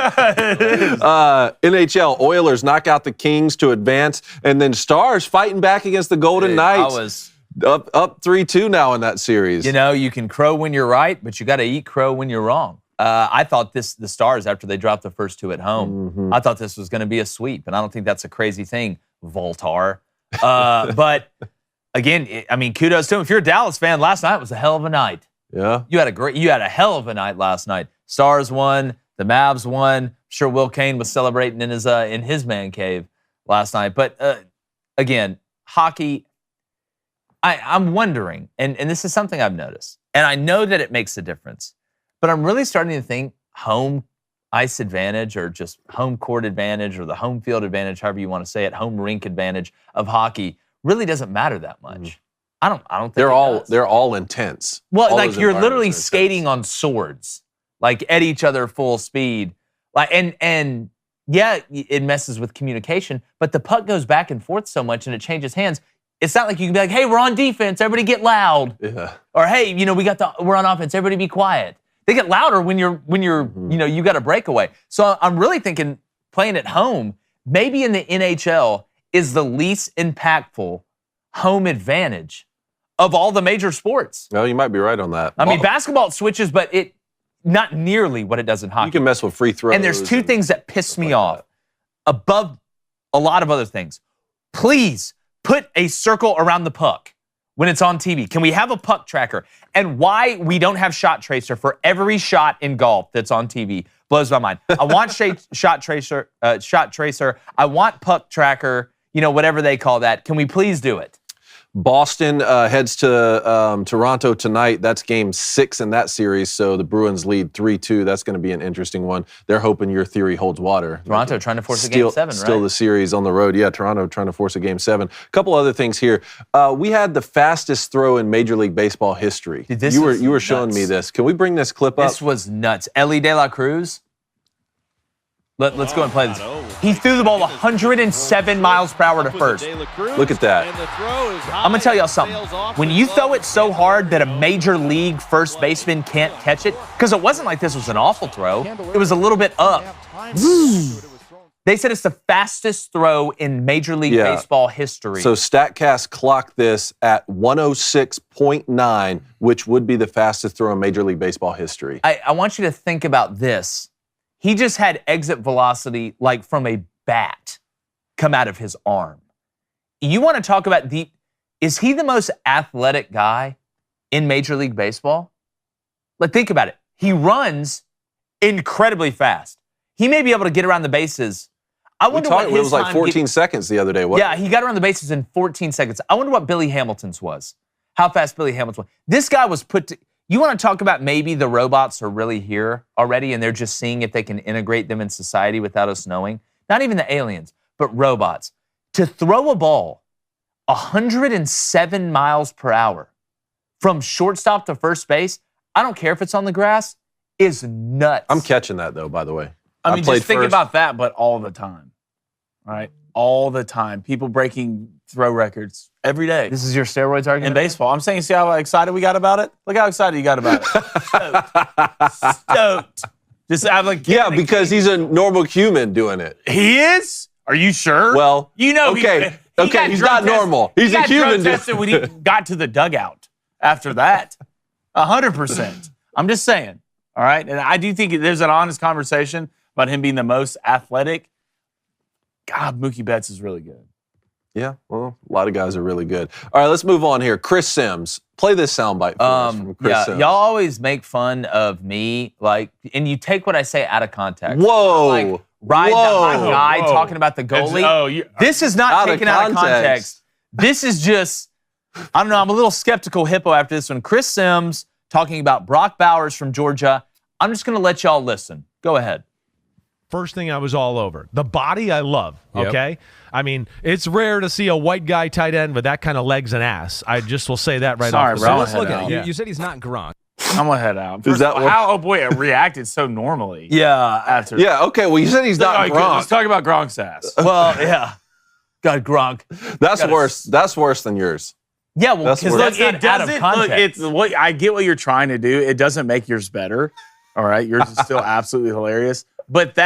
NHL, Oilers knock out the Kings to advance, and then Stars fighting back against the Golden Knights. Up 3-2 now in that series. You know, you can crow when you're right, but you got to eat crow when you're wrong. I thought the Stars, after they dropped the first two at home, I thought this was going to be a sweep, and I don't think that's a crazy thing, Voltar. But again, I mean, kudos to him. If you're a Dallas fan, last night was a hell of a night. Yeah. You had a hell of a night last night. Stars won, the Mavs won. I'm sure Will Kane was celebrating in his man cave last night. But again, hockey, I'm wondering, and this is something I've noticed, and I know that it makes a difference, but I'm really starting to think home ice advantage or just home court advantage or the home field advantage, however you want to say it, home rink advantage of hockey really doesn't matter that much. I don't think they're all intense. Well, all like you're literally skating on swords, like at each other full speed. Like and yeah, it messes with communication, but the puck goes back and forth so much and it changes hands. It's not like you can be like, "Hey, we're on defense, everybody get loud." Yeah. Or, "Hey, we're on offense, everybody be quiet." They get louder when you're you got a breakaway. So I'm really thinking playing at home, maybe in the NHL is the least impactful home advantage of all the major sports. Well, you might be right on that. I mean, basketball switches, but it not nearly what it does in hockey. You can mess with free throws. And there's two things that piss me off above a lot of other things. Please put a circle around the puck when it's on TV. Can we have a puck tracker? And why we don't have shot tracer for every shot in golf that's on TV blows my mind. I want shot tracer. I want puck tracker, whatever they call that. Can we please do it? Boston heads to Toronto tonight. That's game 6 in that series, so the Bruins lead 3-2. That's going to be an interesting one. They're hoping your theory holds water. Toronto trying to force a game 7, right? Still the series on the road. Yeah, Toronto trying to force a game 7. A couple other things here. We had the fastest throw in Major League Baseball history. Dude, you were showing me this. Can we bring this clip up? This was nuts. Ellie De La Cruz. Let's go and play this. He threw the ball 107 miles per hour to first. Look at that. I'm going to tell y'all something. When you throw it so hard that a major league first baseman can't catch it, because it wasn't like this was an awful throw. It was a little bit up. They said it's the fastest throw in Major League Baseball history. So StatCast clocked this at 106.9, which would be the fastest throw in Major League Baseball history. I want you to think about this. He just had exit velocity like from a bat come out of his arm. You want to talk about deep? Is he the most athletic guy in Major League Baseball? Like, think about it. He runs incredibly fast. He may be able to get around the bases. I wonder what his it was like 14 seconds the other day. Yeah, he got around the bases in 14 seconds. I wonder what Billy Hamilton's was. How fast Billy Hamilton was. This guy was put to... You want to talk about maybe the robots are really here already and they're just seeing if they can integrate them in society without us knowing? Not even the aliens, but robots. To throw a ball 107 miles per hour from shortstop to first base, I don't care if it's on the grass, is nuts. I'm catching that, though, by the way. I mean, just think about that, but all the time, right? All the time. People breaking throw records every day. This is your steroids argument? In baseball. I'm saying, see how excited we got about it? Look how excited you got about it. Stoked. Just I'm like, because he's a normal human doing it. He is? Are you sure? Well, you know, okay, he's not normal. He's a human. He got when he got to the dugout after that. 100%. I'm just saying. All right? And I do think there's an honest conversation about him being the most athletic. God, Mookie Betts is really good. Yeah, well, a lot of guys are really good. All right, let's move on here. Chris Sims. Play this soundbite for us from Chris Sims. Y'all always make fun of me, and you take what I say out of context. Whoa. Like, my guy talking about the goalie. This is not taken out of context. This is just, I don't know, I'm a little skeptical hippo after this one. Chris Sims talking about Brock Bowers from Georgia. I'm just going to let y'all listen. Go ahead. First thing I was all over. The body I love, okay? Yep. I mean, it's rare to see a white guy tight end with that kind of legs and ass. I just will say that right off the bat. Let's look at it. You said he's not Gronk. I'm going to head out. First, how, it reacted so normally. Yeah. Okay, well, you said he's not Gronk. Let's talk about Gronk's ass. Well, yeah. God, Gronk. That's worse. That's worse than yours. Yeah, well, because that's not out of context. I get what you're trying to do. It doesn't make yours better. All right? Yours is still absolutely hilarious. But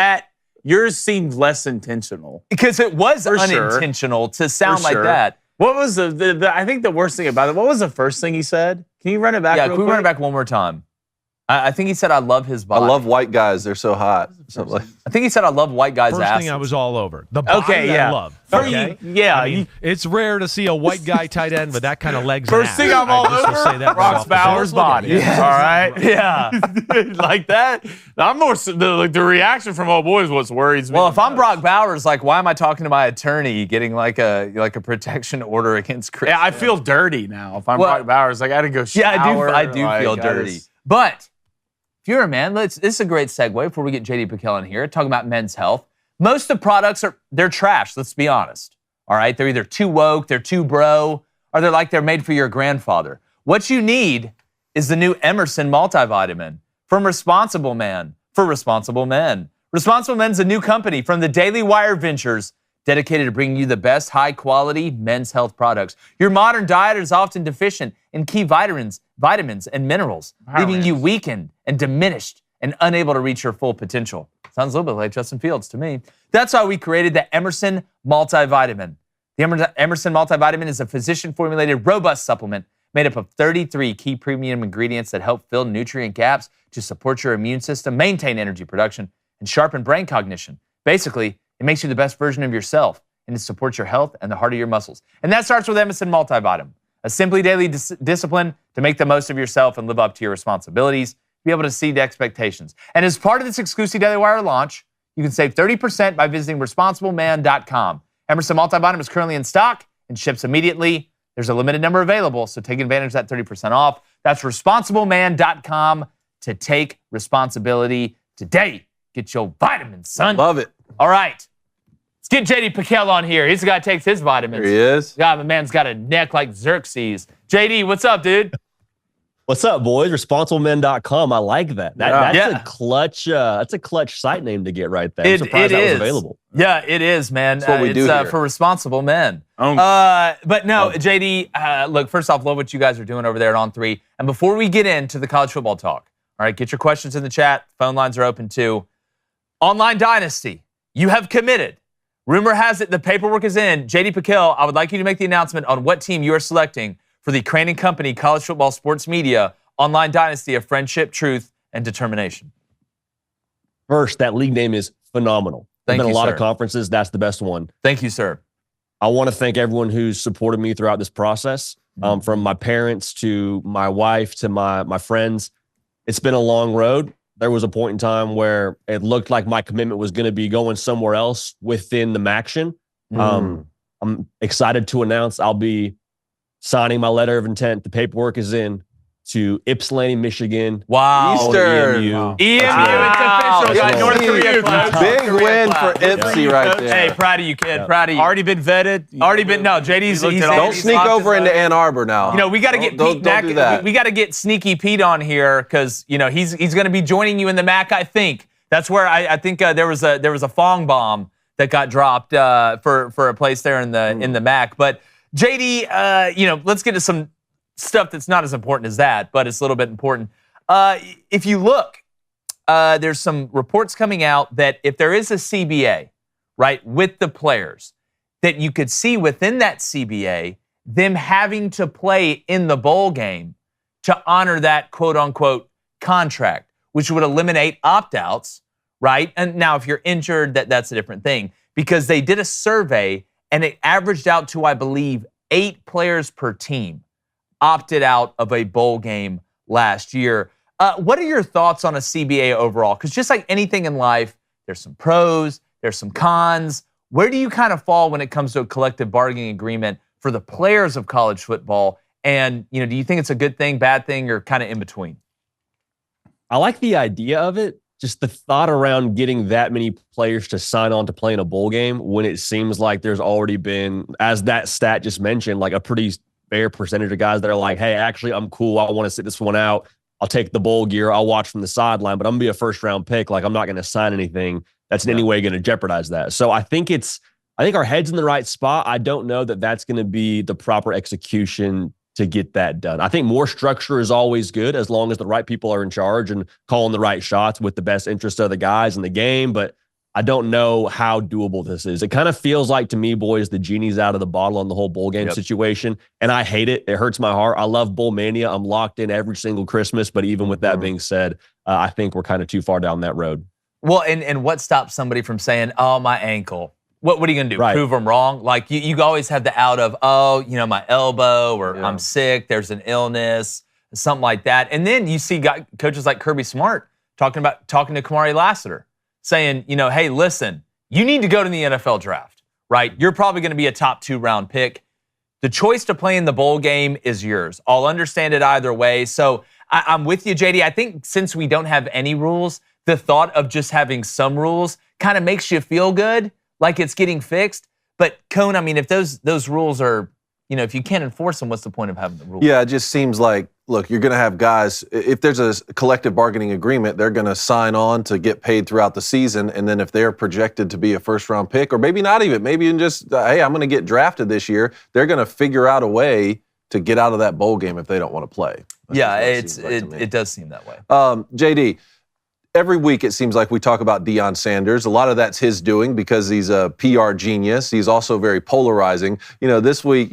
yours seemed less intentional. Because it was unintentional to sound like that. What was I think the worst thing about it, what was the first thing he said? Can you run it back real quick? Can we run it back one more time? I think he said, I love his body. I love white guys. They're so hot. I think he said, I love white guys' asses. First thing I was all over. The body I love. Okay? I mean, it's rare to see a white guy tight end with that kind of legs and ass. First thing I'm all over, Brock Bowers' body. Yes. All right? Yeah. Like that. I'm more, the reaction from old boys was worries me. Well, if I'm Brock Bowers, why am I talking to my attorney getting like a protection order against Chris? Yeah, I feel dirty now. If I'm Brock Bowers, I got to go shower. Yeah, I do feel dirty. But if you're a man, this is a great segue before we get JD PicKell in here, talking about men's health. Most of the products they're trash, let's be honest. All right? They're either too woke, they're too bro, or they're made for your grandfather. What you need is the new Emerson multivitamin from Responsible Man for responsible men. Responsible Men's a new company from the Daily Wire Ventures dedicated to bringing you the best high-quality men's health products. Your modern diet is often deficient in key vitamins and minerals, leaving you weakened and diminished and unable to reach your full potential. Sounds a little bit like Justin Fields to me. That's why we created the Emerson Multivitamin. The Emerson Multivitamin is a physician-formulated, robust supplement made up of 33 key premium ingredients that help fill nutrient gaps to support your immune system, maintain energy production, and sharpen brain cognition. Basically, it makes you the best version of yourself, and it supports your health and the heart of your muscles. And that starts with Emerson Multivitamin, a simply daily discipline to make the most of yourself and live up to your responsibilities, be able to exceed expectations. And as part of this exclusive Daily Wire launch, you can save 30% by visiting responsibleman.com. Emerson Multivitamin is currently in stock and ships immediately. There's a limited number available, so take advantage of that 30% off. That's responsibleman.com to take responsibility today. Get your vitamins, son. Love it. All right. Let's get JD PicKell on here. He's the guy who takes his vitamins. Here he is. God, my man's got a neck like Xerxes. JD, what's up, dude? What's up, boys? Responsiblemen.com. I like that. That's a clutch. That's a clutch site name to get right there. I'm surprised that was available. Yeah, it is, man. That's what we do here. For responsible men. But no, JD. Look, first off, love what you guys are doing over there at On3. And before we get into the college football talk, all right, get your questions in the chat. Phone lines are open too. Online Dynasty, you have committed. Rumor has it the paperwork is in. JD PicKell, I would like you to make the announcement on what team you are selecting for the Crane & Company College Football Sports Media Online Dynasty of Friendship, Truth, and Determination. First, that league name is phenomenal. Thank you, There's been a lot sir. of conferences. That's the best one. Thank you, sir. I want to thank everyone who's supported me throughout this process, from my parents to my wife to my friends. It's been a long road. There was a point in time where it looked like my commitment was going to be going somewhere else within the Maction. I'm excited to announce I'll be signing my letter of intent. The paperwork is in to Ypsilanti, Michigan. Wow. Eastern. EMU, it's official. Got North Korea close. Big win for Ipsy right there. Hey, proud of you, kid. Proud of you. Already been vetted. No, JD's. Don't sneak over into Ann Arbor now. You know, we got to get Pete don't do that. We got to get Sneaky Pete on here because, you know, he's going to be joining you in the MAC, I think. That's where I think there was a Fong bomb that got dropped for a place there in the MAC. But JD, let's get to some stuff that's not as important as that, but it's a little bit important. If you look, there's some reports coming out that if there is a CBA, right, with the players, that you could see within that CBA them having to play in the bowl game to honor that quote-unquote contract, which would eliminate opt-outs, right? And now if you're injured, that's a different thing, because they did a survey and it averaged out to, I believe, 8 players per team opted out of a bowl game last year. What are your thoughts on a CBA overall? Because just like anything in life, there's some pros, there's some cons. Where do you kind of fall when it comes to a collective bargaining agreement for the players of college football? And, do you think it's a good thing, bad thing, or kind of in between? I like the idea of it. Just the thought around getting that many players to sign on to play in a bowl game when it seems like there's already been, as that stat just mentioned, like a pretty fair percentage of guys that are like, hey, actually, I'm cool. I want to sit this one out. I'll take the bowl gear. I'll watch from the sideline, but I'm going to be a first-round pick. Like, I'm not going to sign anything that's in any way going to jeopardize that. So I think our head's in the right spot. I don't know that that's going to be the proper execution to get that done. I think more structure is always good as long as the right people are in charge and calling the right shots with the best interest of the guys in the game. But I don't know how doable this is. It kind of feels like to me, boys, the genie's out of the bottle on the whole bowl game situation. And I hate it. It hurts my heart. I love bowl mania. I'm locked in every single Christmas. But even with that being said, I think we're kind of too far down that road. Well, and what stops somebody from saying, oh, my ankle? What are you going to do? Right. Prove them wrong? Like, you always have the out of, oh, my elbow, or I'm sick, there's an illness, something like that. And then you see coaches like Kirby Smart talking to Kamari Lassiter, saying, hey, listen, you need to go to the NFL draft, right? You're probably going to be a top 2 round pick. The choice to play in the bowl game is yours. I'll understand it either way. So I'm with you, JD. I think since we don't have any rules, the thought of just having some rules kind of makes you feel good, like it's getting fixed. But Cone, I mean, if those rules are, if you can't enforce them, what's the point of having the rules? Yeah, it just seems like, look, you're going to have guys, if there's a collective bargaining agreement, they're going to sign on to get paid throughout the season. And then if they're projected to be a first-round pick, or maybe not even, maybe even just, hey, I'm going to get drafted this year, they're going to figure out a way to get out of that bowl game if they don't want to play. It does seem that way. JD, every week it seems like we talk about Deion Sanders. A lot of that's his doing because he's a PR genius. He's also very polarizing. This week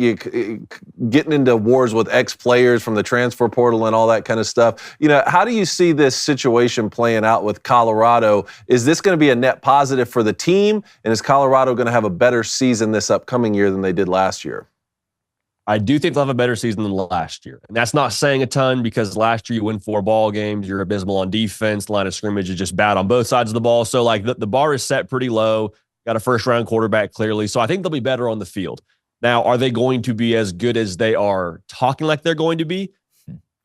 getting into wars with ex-players from the transfer portal and all that kind of stuff. How do you see this situation playing out with Colorado? Is this going to be a net positive for the team? And is Colorado going to have a better season this upcoming year than they did last year? I do think they'll have a better season than last year. And that's not saying a ton because last year you win 4 ball games. You're abysmal on defense. The line of scrimmage is just bad on both sides of the ball. So like the bar is set pretty low. Got a first-round quarterback clearly. So I think they'll be better on the field. Now, are they going to be as good as they are talking like they're going to be?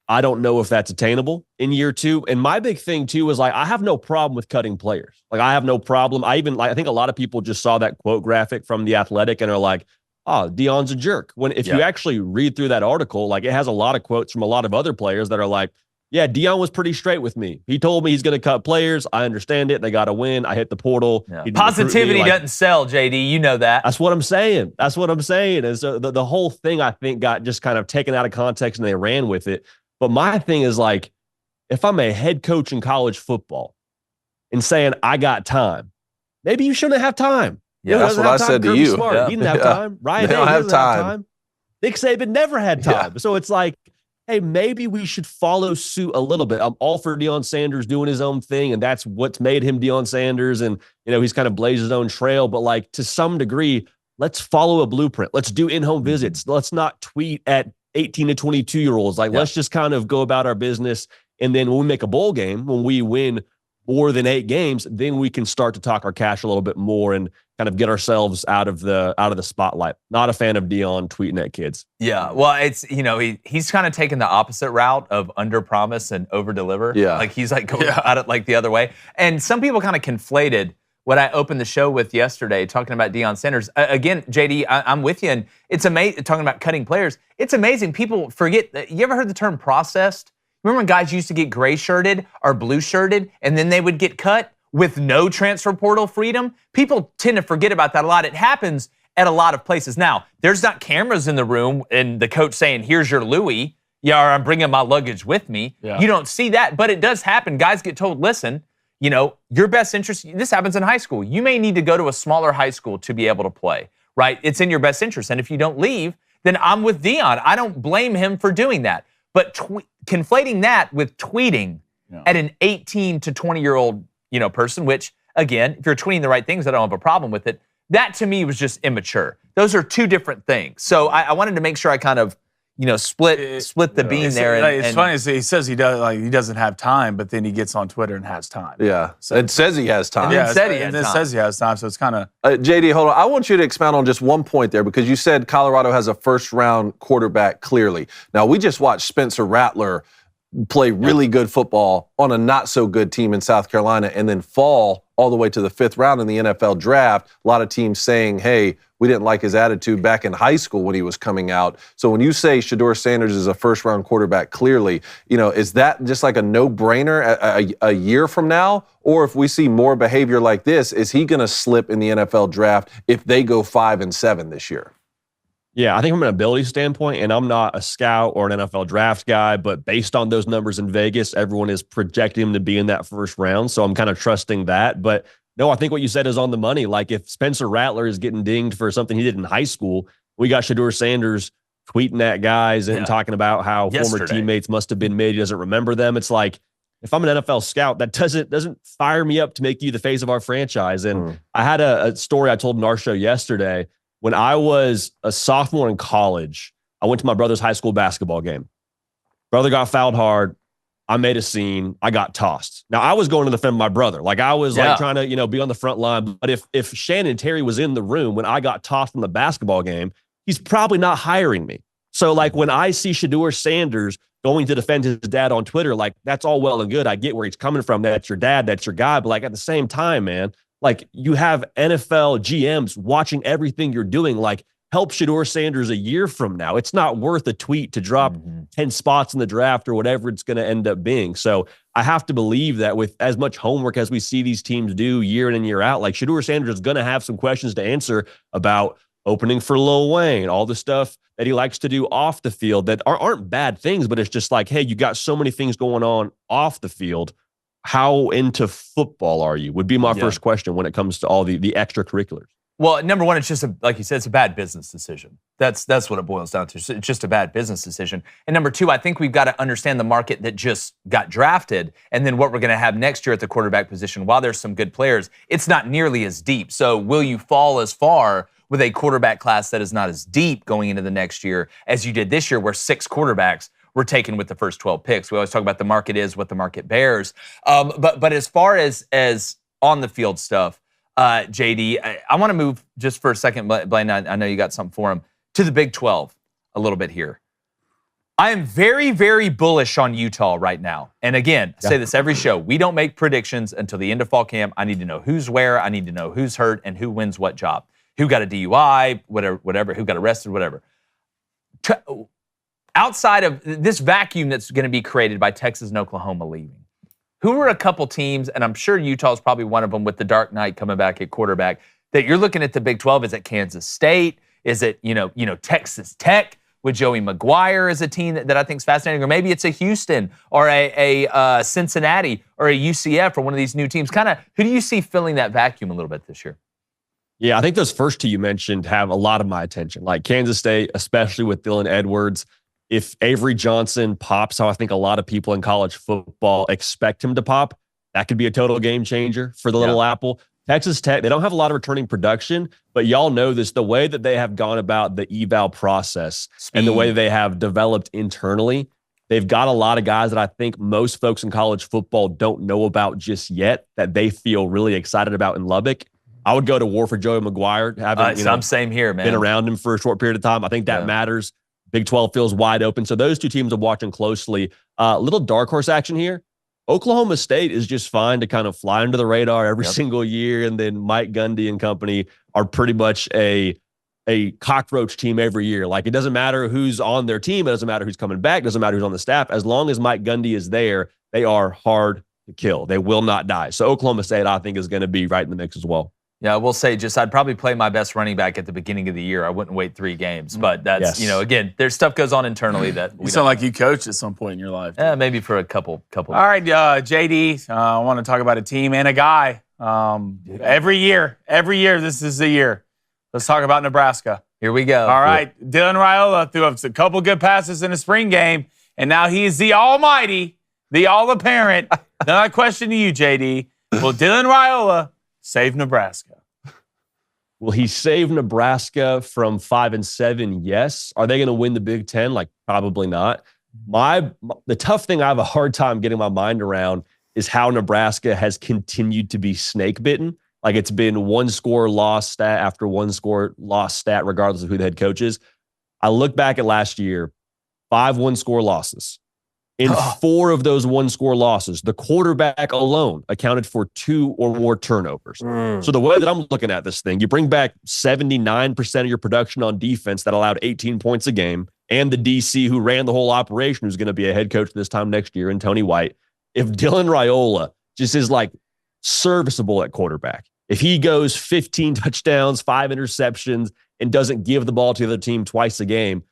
I don't know if that's attainable in year 2. And my big thing too is like, I have no problem with cutting players. Like I have no problem. I think a lot of people just saw that quote graphic from The Athletic and are like, oh, Deion's a jerk. If you actually read through that article, like it has a lot of quotes from a lot of other players that are like, yeah, Deion was pretty straight with me. He told me he's going to cut players. I understand it. They got to win. I hit the portal. Yeah. Positivity doesn't sell, JD. You know that. That's what I'm saying. And so the whole thing, I think, got just kind of taken out of context and they ran with it. But my thing is like, if I'm a head coach in college football and saying I got time, maybe you shouldn't have time. Yeah, that's what I said to you. Yeah. He didn't have time. Ryan they don't have time. Nick Saban never had time. Yeah. So it's like, hey, maybe we should follow suit a little bit. I'm all for Deion Sanders doing his own thing, and that's what's made him Deion Sanders. And, he's kind of blazed his own trail. But, like, to some degree, let's follow a blueprint. Let's do in-home visits. Let's not tweet at 18 to 22-year-olds. Like, let's just kind of go about our business. And then when we make a bowl game, when we win more than 8 games, then we can start to talk our cash a little bit more and kind of get ourselves out of the spotlight. Not a fan of Deion tweeting at kids. Yeah, well, it's he's kind of taken the opposite route of under promise and over deliver. Yeah, like he's like going at it like the other way. And some people kind of conflated what I opened the show with yesterday, talking about Deion Sanders. Again, JD, I'm with you, and it's amazing talking about cutting players. It's amazing. People forget that. You ever heard the term processed? Remember when guys used to get gray shirted or blue shirted, and then they would get cut? with no transfer portal freedom, people tend to forget about that a lot. It happens at a lot of places. Now, there's not cameras in the room and the coach saying, here's your Louis, or I'm bringing my luggage with me. Yeah. You don't see that, but it does happen. Guys get told, listen, your best interest, this happens in high school. You may need to go to a smaller high school to be able to play, right? It's in your best interest. And if you don't leave, then I'm with Dion. I don't blame him for doing that. But conflating that with tweeting at an 18 to 20-year-old, person, which, again, if you're tweeting the right things, I don't have a problem with it. That, to me, was just immature. Those are two different things. So I wanted to make sure I kind of, split the beam there. It's funny. He says he doesn't have time, but then he gets on Twitter and has time. Yeah, so it says he has time. Yeah, it says he has time. So it's kind of JD. Hold on, I want you to expound on just one point there because you said Colorado has a first-round quarterback. Clearly, now we just watched Spencer Rattler play really good football on a not-so-good team in South Carolina and then fall all the way to the 5th round in the NFL draft. A lot of teams saying, hey, we didn't like his attitude back in high school when he was coming out. So when you say Shedeur Sanders is a first-round quarterback, clearly, is that just like a no-brainer a year from now? Or if we see more behavior like this, is he going to slip in the NFL draft if they go 5-7 this year? Yeah, I think from an ability standpoint, and I'm not a scout or an NFL draft guy, but based on those numbers in Vegas, everyone is projecting him to be in that first round. So I'm kind of trusting that. But no, I think what you said is on the money. Like if Spencer Rattler is getting dinged for something he did in high school, we got Shedeur Sanders tweeting at guys and talking about how former teammates must have been mid. He doesn't remember them. It's like, if I'm an NFL scout, that doesn't fire me up to make you the face of our franchise. And I had a story I told in our show yesterday. When I was a sophomore in college, I went to my brother's high school basketball game. Brother got fouled hard. I made a scene. I got tossed. Now, I was going to defend my brother. Like, I was trying to, be on the front line. But if Shannon Terry was in the room when I got tossed from the basketball game, he's probably not hiring me. So, like, when I see Shedeur Sanders going to defend his dad on Twitter, like, that's all well and good. I get where he's coming from. That's your dad. That's your guy. But, like, at the same time, man, like, you have NFL GMs watching everything you're doing. Like, help Shedeur Sanders a year from now. It's not worth a tweet to drop 10 spots in the draft or whatever it's going to end up being. So I have to believe that with as much homework as we see these teams do year in and year out, like Shedeur Sanders is going to have some questions to answer about opening for Lil Wayne, all the stuff that he likes to do off the field that aren't bad things, but it's just like, hey, you got so many things going on off the field. How into football are you? Would be my first question when it comes to all the extracurriculars. Well, number one, it's just like you said, it's a bad business decision. That's what it boils down to. It's just a bad business decision. And number two, I think we've got to understand the market that just got drafted, and then what we're going to have next year at the quarterback position. While there's some good players, it's not nearly as deep. So will you fall as far with a quarterback class that is not as deep going into the next year as you did this year, where 6 quarterbacks were taken with the first 12 picks? We always talk about the market is what the market bears. But as far as on the field stuff, JD, I want to move just for a second, Blaine, I know you got something for him, to the Big 12 a little bit here. I am very, very bullish on Utah right now. And again, I say this every show. We don't make predictions until the end of fall camp. I need to know who's where. I need to know who's hurt and who wins what job. Who got a DUI, whatever, who got arrested, whatever. Outside of this vacuum that's going to be created by Texas and Oklahoma leaving, who are a couple teams, and I'm sure Utah is probably one of them with the Dark Knight coming back at quarterback, that you're looking at the Big 12? Is it Kansas State? Is it, Texas Tech with Joey McGuire as a team that I think is fascinating? Or maybe it's a Houston or a Cincinnati or a UCF or one of these new teams. Kind of, who do you see filling that vacuum a little bit this year? Yeah, I think those first two you mentioned have a lot of my attention. Like Kansas State, especially with Dylan Edwards. If Avery Johnson pops how I think a lot of people in college football expect him to pop, that could be a total game changer for the Little Apple. Texas Tech, they don't have a lot of returning production, but y'all know this, the way that they have gone about the eval process and the way they have developed internally, they've got a lot of guys that I think most folks in college football don't know about just yet that they feel really excited about in Lubbock. I would go to war for Joey McGuire, having same here, man. Been around him for a short period of time. I think that matters. Big 12 feels wide open. So those two teams I'm watching closely. Little dark horse action here. Oklahoma State is just fine to kind of fly under the radar every single year. And then Mike Gundy and company are pretty much a cockroach team every year. Like, it doesn't matter who's on their team. It doesn't matter who's coming back. It doesn't matter who's on the staff. As long as Mike Gundy is there, they are hard to kill. They will not die. So Oklahoma State, I think, is going to be right in the mix as well. Yeah, I will say I'd probably play my best running back at the beginning of the year. I wouldn't wait 3 games. But that's, again, there's stuff goes on internally that we You sound like you coached at some point in your life. Yeah, maybe for a couple. All right, JD, I want to talk about a team and a guy. Every year, this is the year. Let's talk about Nebraska. Here we go. All right, Dylan Raiola threw up a couple good passes in the spring game, and now he is the almighty, the all-apparent. Now my question to you, JD, will Dylan Raiola save Nebraska? Will he save Nebraska from 5-7? Yes. Are they going to win the Big Ten? Like, probably not. The tough thing I have a hard time getting my mind around is how Nebraska has continued to be snake bitten. Like, it's been 1 score loss stat after 1 score loss stat, regardless of who the head coach is. I look back at last year, 5 1-score losses. In 4 of those 1-score losses, the quarterback alone accounted for 2 or more turnovers. So the way that I'm looking at this thing, you bring back 79% of your production on defense that allowed 18 points a game, and the DC who ran the whole operation, who's going to be a head coach this time next year, and Tony White. If Dylan Raiola just is like serviceable at quarterback, if he goes 15 touchdowns, 5 interceptions, and doesn't give the ball to the other team twice a game,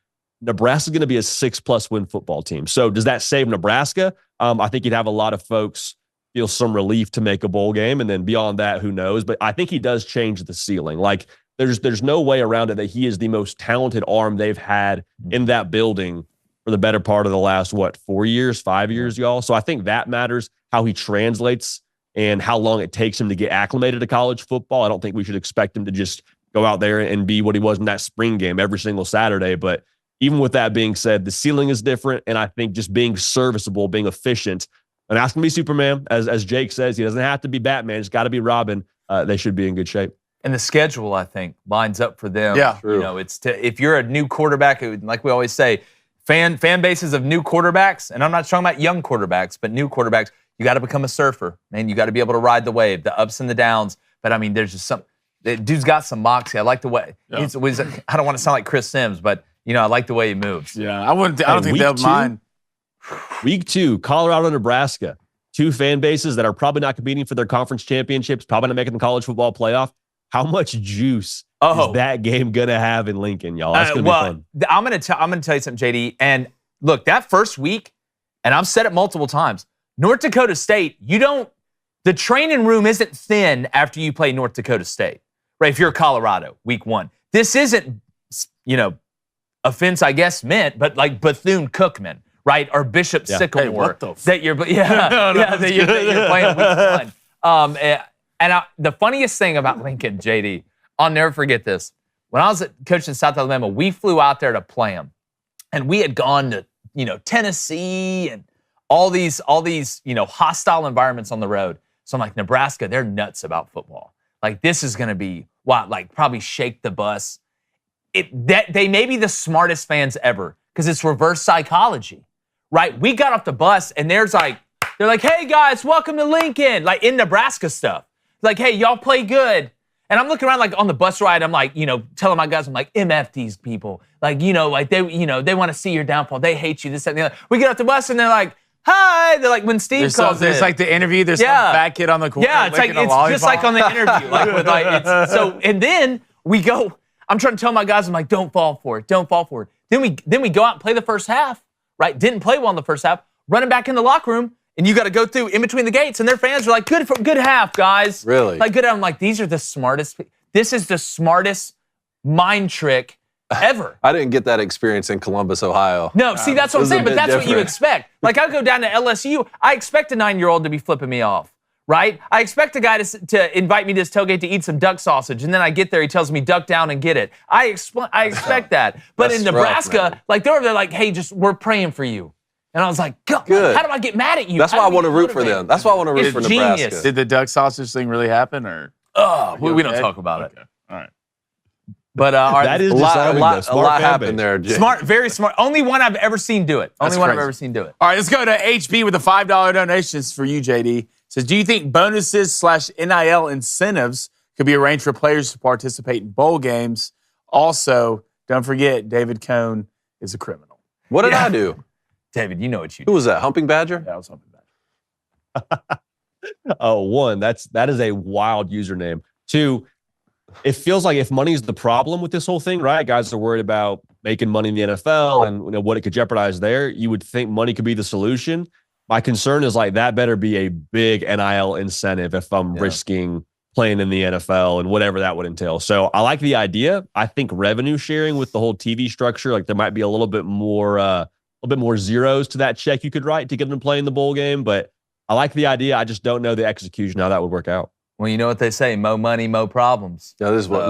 Nebraska's going to be a 6+ win football team. So does that save Nebraska? I think you'd have a lot of folks feel some relief to make a bowl game. And then beyond that, who knows? But I think he does change the ceiling. Like, there's no way around it that he is the most talented arm they've had in that building for the better part of the last, 4 years, 5 years, y'all. So I think that matters, how he translates and how long it takes him to get acclimated to college football. I don't think we should expect him to just go out there and be what he was in that spring game every single Saturday. But even with that being said, the ceiling is different, and I think just being serviceable, being efficient, and asking to be Superman, as Jake says, he doesn't have to be Batman, it's got to be Robin. They should be in good shape. And the schedule, I think, lines up for them. Yeah, true. You know, if you're a new quarterback, like we always say, fan bases of new quarterbacks, and I'm not talking about young quarterbacks, but new quarterbacks, you got to become a surfer, man. You got to be able to ride the wave, the ups and the downs. But I mean, there's just the dude's got some moxie. I like the way. Yeah. I don't want to sound like Chris Sims, but I like the way he moves. Yeah, I don't think they'll mind. Week 2, Colorado, Nebraska. 2 fan bases that are probably not competing for their conference championships, probably not making the college football playoff. How much juice is that game gonna have in Lincoln, y'all? That's gonna be fun. I'm gonna tell you something, JD. And look, that first week, and I've said it multiple times, North Dakota State, the training room isn't thin after you play North Dakota State, right? If you're Colorado, week 1. This isn't, offense, I guess, meant, but like Bethune-Cookman, right? Or Bishop Sycamore. Hey, what the that you're that you're playing week 1. And the funniest thing about Lincoln, JD, I'll never forget this. When I was coaching South Alabama, we flew out there to play them. And we had gone to, Tennessee and all these hostile environments on the road. So I'm like, Nebraska, they're nuts about football. Like, this is going to be, probably shake the bus. They may be the smartest fans ever because it's reverse psychology, right? We got off the bus and they're like, hey guys, welcome to Lincoln, like in Nebraska stuff. Like, hey, y'all play good. And I'm looking around like on the bus ride, I'm like, telling my guys, I'm like, MF these people. Like, they want to see your downfall. They hate you, this, that, and the other. We get off the bus and they're like, hi. They're like, when Steve calls there's like the interview, there's some fat kid on the corner. Yeah, it's just like on the interview. And then we go, I'm trying to tell my guys, I'm like, don't fall for it. Don't fall for it. Then we go out and play the first half, right? Didn't play well in the first half. Running back in the locker room, and you got to go through in between the gates, and their fans are like, good half, guys. Really? Like, good. I'm like, these are the smartest. This is the smartest mind trick ever. I didn't get that experience in Columbus, Ohio. No, see, that's what I'm saying, but that's what you expect. Like, I go down to LSU, I expect a 9-year-old to be flipping me off. Right? I expect a guy to invite me to his tailgate to eat some duck sausage, and then I get there, he tells me, duck down and get it. I expect that. But in Nebraska, rough, they're like, hey, we're praying for you. And I was like, God, how do I get mad at you? That's why I want to root for them. That's why I want to root for Nebraska. Did the duck sausage thing really happen, or? We don't talk about it. All right. But that is a lot happened there, Jay. Smart, very smart. Only one I've ever seen do it. Only one I've ever seen do it. All right, let's go to HB with the $5 donations for you, JD. Says, do you think bonuses/NIL incentives could be arranged for players to participate in bowl games? Also, don't forget, David Cohn is a criminal. What did I do? David, you know what you did. Who was that? Humping Badger? Yeah, I was Humping Badger. One, that is a wild username. Two, it feels like if money is the problem with this whole thing, right? Guys are worried about making money in the NFL and what it could jeopardize there. You would think money could be the solution. My concern is like that better be a big NIL incentive if I'm risking playing in the NFL and whatever that would entail. So I like the idea. I think revenue sharing with the whole TV structure, like there might be a little bit more zeros to that check you could write to get them to play in the bowl game. But I like the idea. I just don't know the execution, how that would work out. Well, you know what they say, mo money, mo problems. Yeah, this is what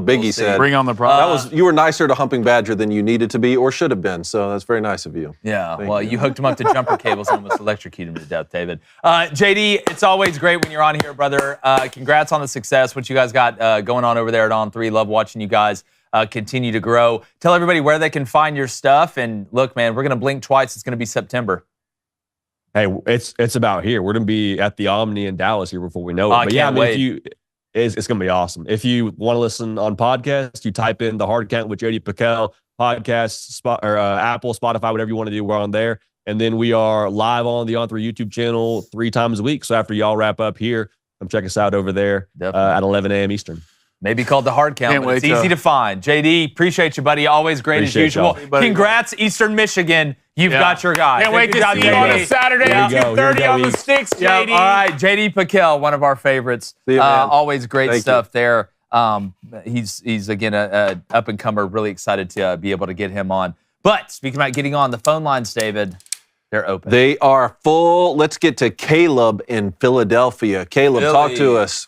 Biggie said. Bring on the problems. You were nicer to Humping Badger than you needed to be or should have been, so that's very nice of you. Yeah, you hooked him up to jumper cables and almost electrocuted him to death, David. JD, it's always great when you're on here, brother. Congrats on the success, what you guys got going on over there at On3. Love watching you guys continue to grow. Tell everybody where they can find your stuff. And look, man, we're going to blink twice. It's going to be September. Hey, it's about here. We're going to be at the Omni in Dallas here before we know it. But yeah, I mean, it's going to be awesome. If you want to listen on podcast, you type in The Hard Count with JD PicKell, podcast, Apple, Spotify, whatever you want to do, we're on there. And then we are live on the On3 YouTube channel 3 times a week. So after y'all wrap up here, come check us out over there at 11 a.m. Eastern. Maybe called The Hard Count, but it's easy to find. JD, appreciate you, buddy. Always great as usual. Congrats, Eastern Michigan. You've got your guy. Can't wait to see you on a Saturday at 2:30 on the sticks, JD. All right, JD PicKell, one of our favorites. Always great stuff there. He's again, a up-and-comer. Really excited to be able to get him on. But speaking about getting on, the phone lines, David, they're open. They are full. Let's get to Caleb in Philadelphia. Caleb, talk to us.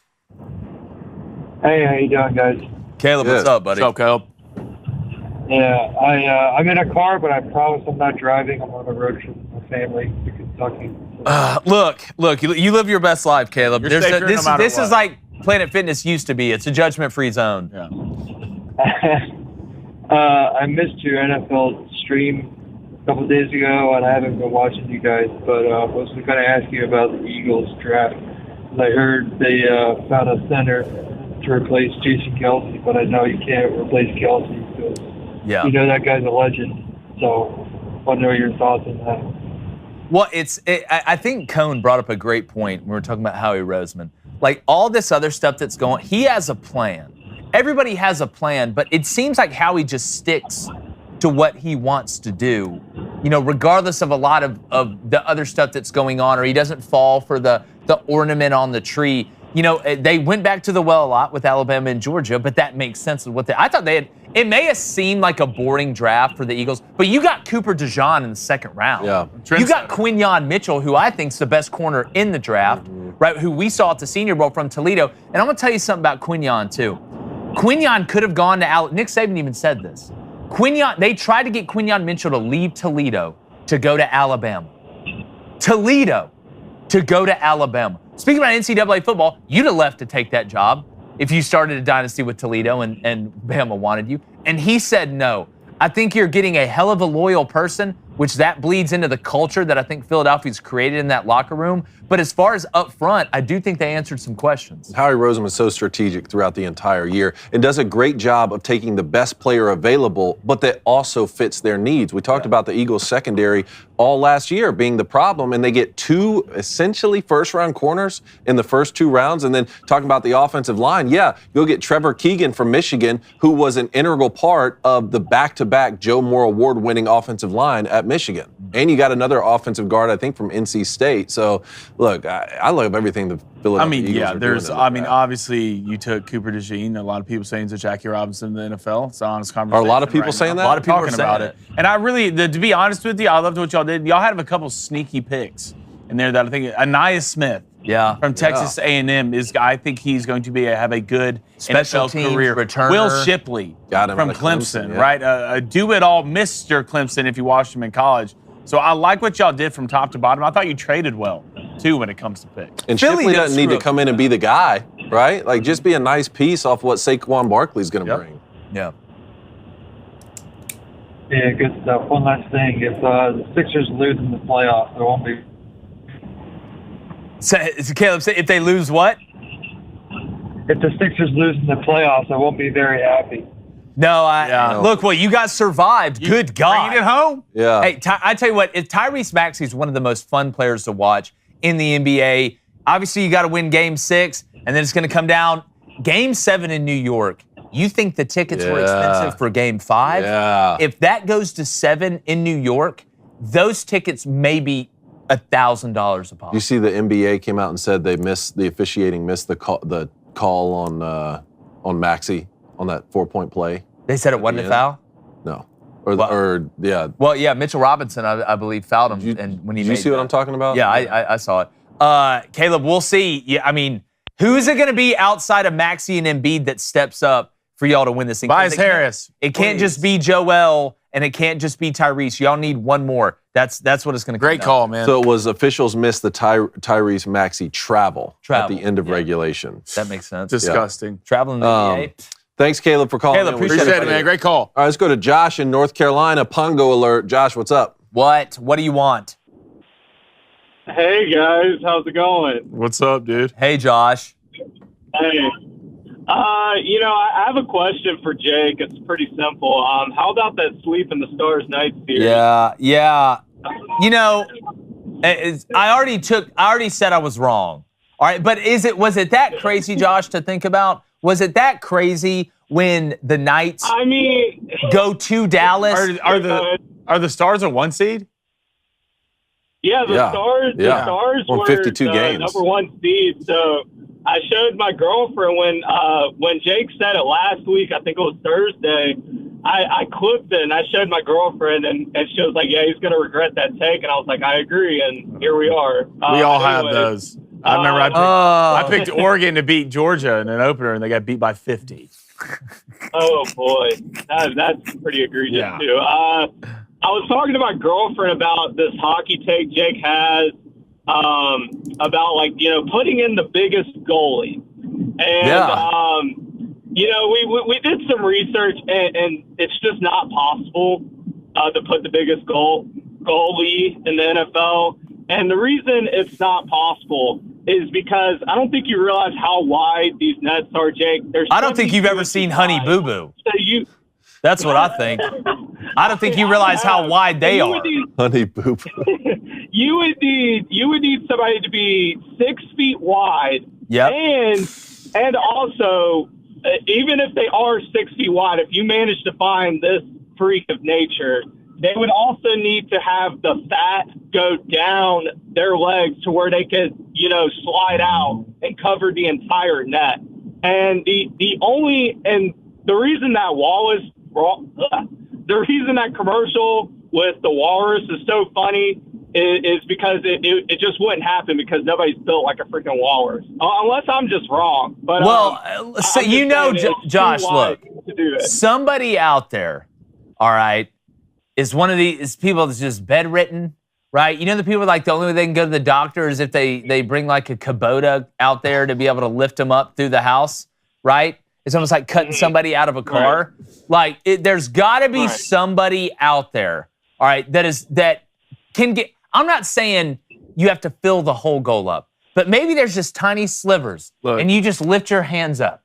Hey, how you doing, guys? Caleb, what's up, buddy? What's up, Caleb? Yeah, I'm in a car, but I promise I'm not driving. I'm on a road trip with my family to Kentucky. Look, you live your best life, Caleb. You're safer no matter this what. is like Planet Fitness used to be. It's a judgment-free zone. Yeah. I missed your NFL stream a couple of days ago, and I haven't been watching you guys, but I was going to ask you about the Eagles draft. I heard they found a center to replace Jason Kelce, but I know you can't replace Kelce. So you know that guy's a legend. So I want to know your thoughts on that. Well, I think Cone brought up a great point when we were talking about Howie Roseman. Like all this other stuff that's going, he has a plan. Everybody has a plan, but it seems like Howie just sticks to what he wants to do, regardless of a lot of the other stuff that's going on, or he doesn't fall for the ornament on the tree. They went back to the well a lot with Alabama and Georgia, but that makes sense of what I thought they had. It may have seemed like a boring draft for the Eagles, but you got Cooper DeJean in the second round. Yeah. You got Quinyon Mitchell, who I think is the best corner in the draft, right? Who we saw at the Senior Bowl from Toledo. And I'm going to tell you something about Quinyon, too. Quinyon could have gone to Nick Saban even said this. They tried to get Quinyon Mitchell to leave Toledo to go to Alabama. Toledo to go to Alabama. Speaking about NCAA football, you'd have left to take that job if you started a dynasty with Toledo and Bama wanted you. And he said no. I think you're getting a hell of a loyal person, which that bleeds into the culture that I think Philadelphia's created in that locker room. But as far as up front, I do think they answered some questions. Howie Roseman is so strategic throughout the entire year and does a great job of taking the best player available, but that also fits their needs. We talked about the Eagles secondary all last year being the problem, and they get 2 essentially first-round corners in the first 2 rounds. And then talking about the offensive line, you'll get Trevor Keegan from Michigan, who was an integral part of the back-to-back Joe Moore Award-winning offensive line at Michigan. And you got another offensive guard, I think, from NC State. So, look, I love everything the Philadelphia Eagles are doing. Obviously, you took Cooper DeJean. A lot of people saying he's a Jackie Robinson in the NFL. It's an honest conversation. Are a lot of people saying that? A lot of people talking about it. And I really, to be honest with you, I loved what y'all did. Y'all had a couple sneaky picks in there that I think Aniyah Smith from Texas A&M I think he's going to have a good special NFL teams career. Returner. Will Shipley from Clemson, right? A do-it-all Mr. Clemson if you watched him in college. So I like what y'all did from top to bottom. I thought you traded well, too, when it comes to picks. And Shipley doesn't need to come in and be the guy, right? Like, just be a nice piece off what Saquon Barkley's going to bring. Yeah. Yeah, good stuff. One last thing. If the Sixers lose in the playoffs, there won't be... So, Caleb, if they lose what? If the Sixers lose in the playoffs, I won't be very happy. No, look, you guys survived. Good God. Bringing it home. Yeah. Hey, I tell you what, Tyrese Maxey's one of the most fun players to watch in the NBA. obviously you got to win Game 6, and then it's going to come down. Game 7 in New York. You think the tickets were expensive for Game 5? Yeah. If that goes to 7 in New York, those tickets may be $1,000 a pop. You see, the NBA came out and said the officiating missed the call on Maxey on that 4-point play. They said it wasn't a foul? No. Yeah. Well, yeah, Mitchell Robinson, I believe, fouled him. When he did you see what I'm talking about? Yeah, I saw it. Caleb, we'll see. Yeah, I mean, who is it going to be outside of Maxey and Embiid that steps up for y'all to win this thing? Tobias Harris. It can't just be Joel, and it can't just be Tyrese. Y'all need one more. That's what it's going to come Great call, man. So it was officials missed the Tyrese Maxey travel at the end of regulation. That makes sense. Disgusting. Traveling the NBA. Thanks, Caleb, for calling. Caleb, Appreciate it, man. Great call. All right, let's go to Josh in North Carolina. Pongo alert. Josh, what's up? What do you want? Hey, guys. How's it going? What's up, dude? Hey, Josh. Hey. I have a question for Jake. It's pretty simple. How about that Sleep in the Stars night series? Yeah. You know, I already said I was wrong. All right, but was it that crazy, Josh, to think about? Was it that crazy when the Knights go to Dallas? Are the Stars a 1 seed? Yeah, the Stars. Yeah. The Stars won were 52 the games. number 1 seed. So I showed my girlfriend when Jake said it last week. I think it was Thursday. I clipped it and I showed my girlfriend, and she was like, "Yeah, he's gonna regret that take." And I was like, "I agree." And here we are. We all have those. I remember I picked Oregon to beat Georgia in an opener, and they got beat by 50. Oh boy, that's pretty egregious too. I was talking to my girlfriend about this hockey take Jake has about putting in the biggest goalie, and we did some research, and it's just not possible to put the biggest goalie in the NFL. And the reason it's not possible is because I don't think you realize how wide these nets are, Jake. I don't think you've ever seen Honey Boo Boo. That's what I think. I don't think you realize how wide they are. Honey Boo Boo. You would need somebody to be 6 feet wide. Yep. And also, even if they are 6 feet wide, if you manage to find this freak of nature, they would also need to have the fat go down their legs to where they could, slide out and cover the entire net. And the reason that commercial with the walrus is so funny is because it just wouldn't happen because nobody's built like a freaking walrus, unless I'm just wrong. But so Josh, look, somebody out there, all right, is one of these people that's just bedridden, right? You know, the people the only way they can go to the doctor is if they bring like a Kubota out there to be able to lift them up through the house, right? It's almost like cutting somebody out of a car. Right. There's got to be somebody out there, all right, that can get. I'm not saying you have to fill the whole goal up, but maybe there's just tiny slivers, and you just lift your hands up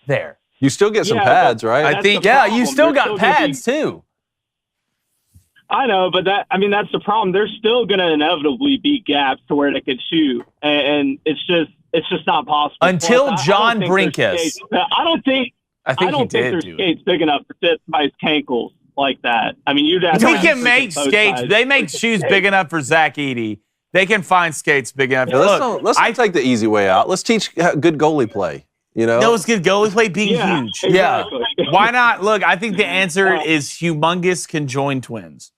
there. You still get some pads, right? I think, you still got pads too. I know, but that's the problem. There's still going to inevitably be gaps to where they could shoot, and it's just not possible. Until John Brinkus. I don't think there's skates big enough to fit somebody's cankles like that. I mean, you'd have. We can make skates. They make shoes big enough for Zach Edey. They can find skates big enough. Let's not take the easy way out. Let's teach good goalie play. No, it's good goalie play being huge. Exactly. Yeah. Why not? Look, I think the answer is humongous conjoined twins.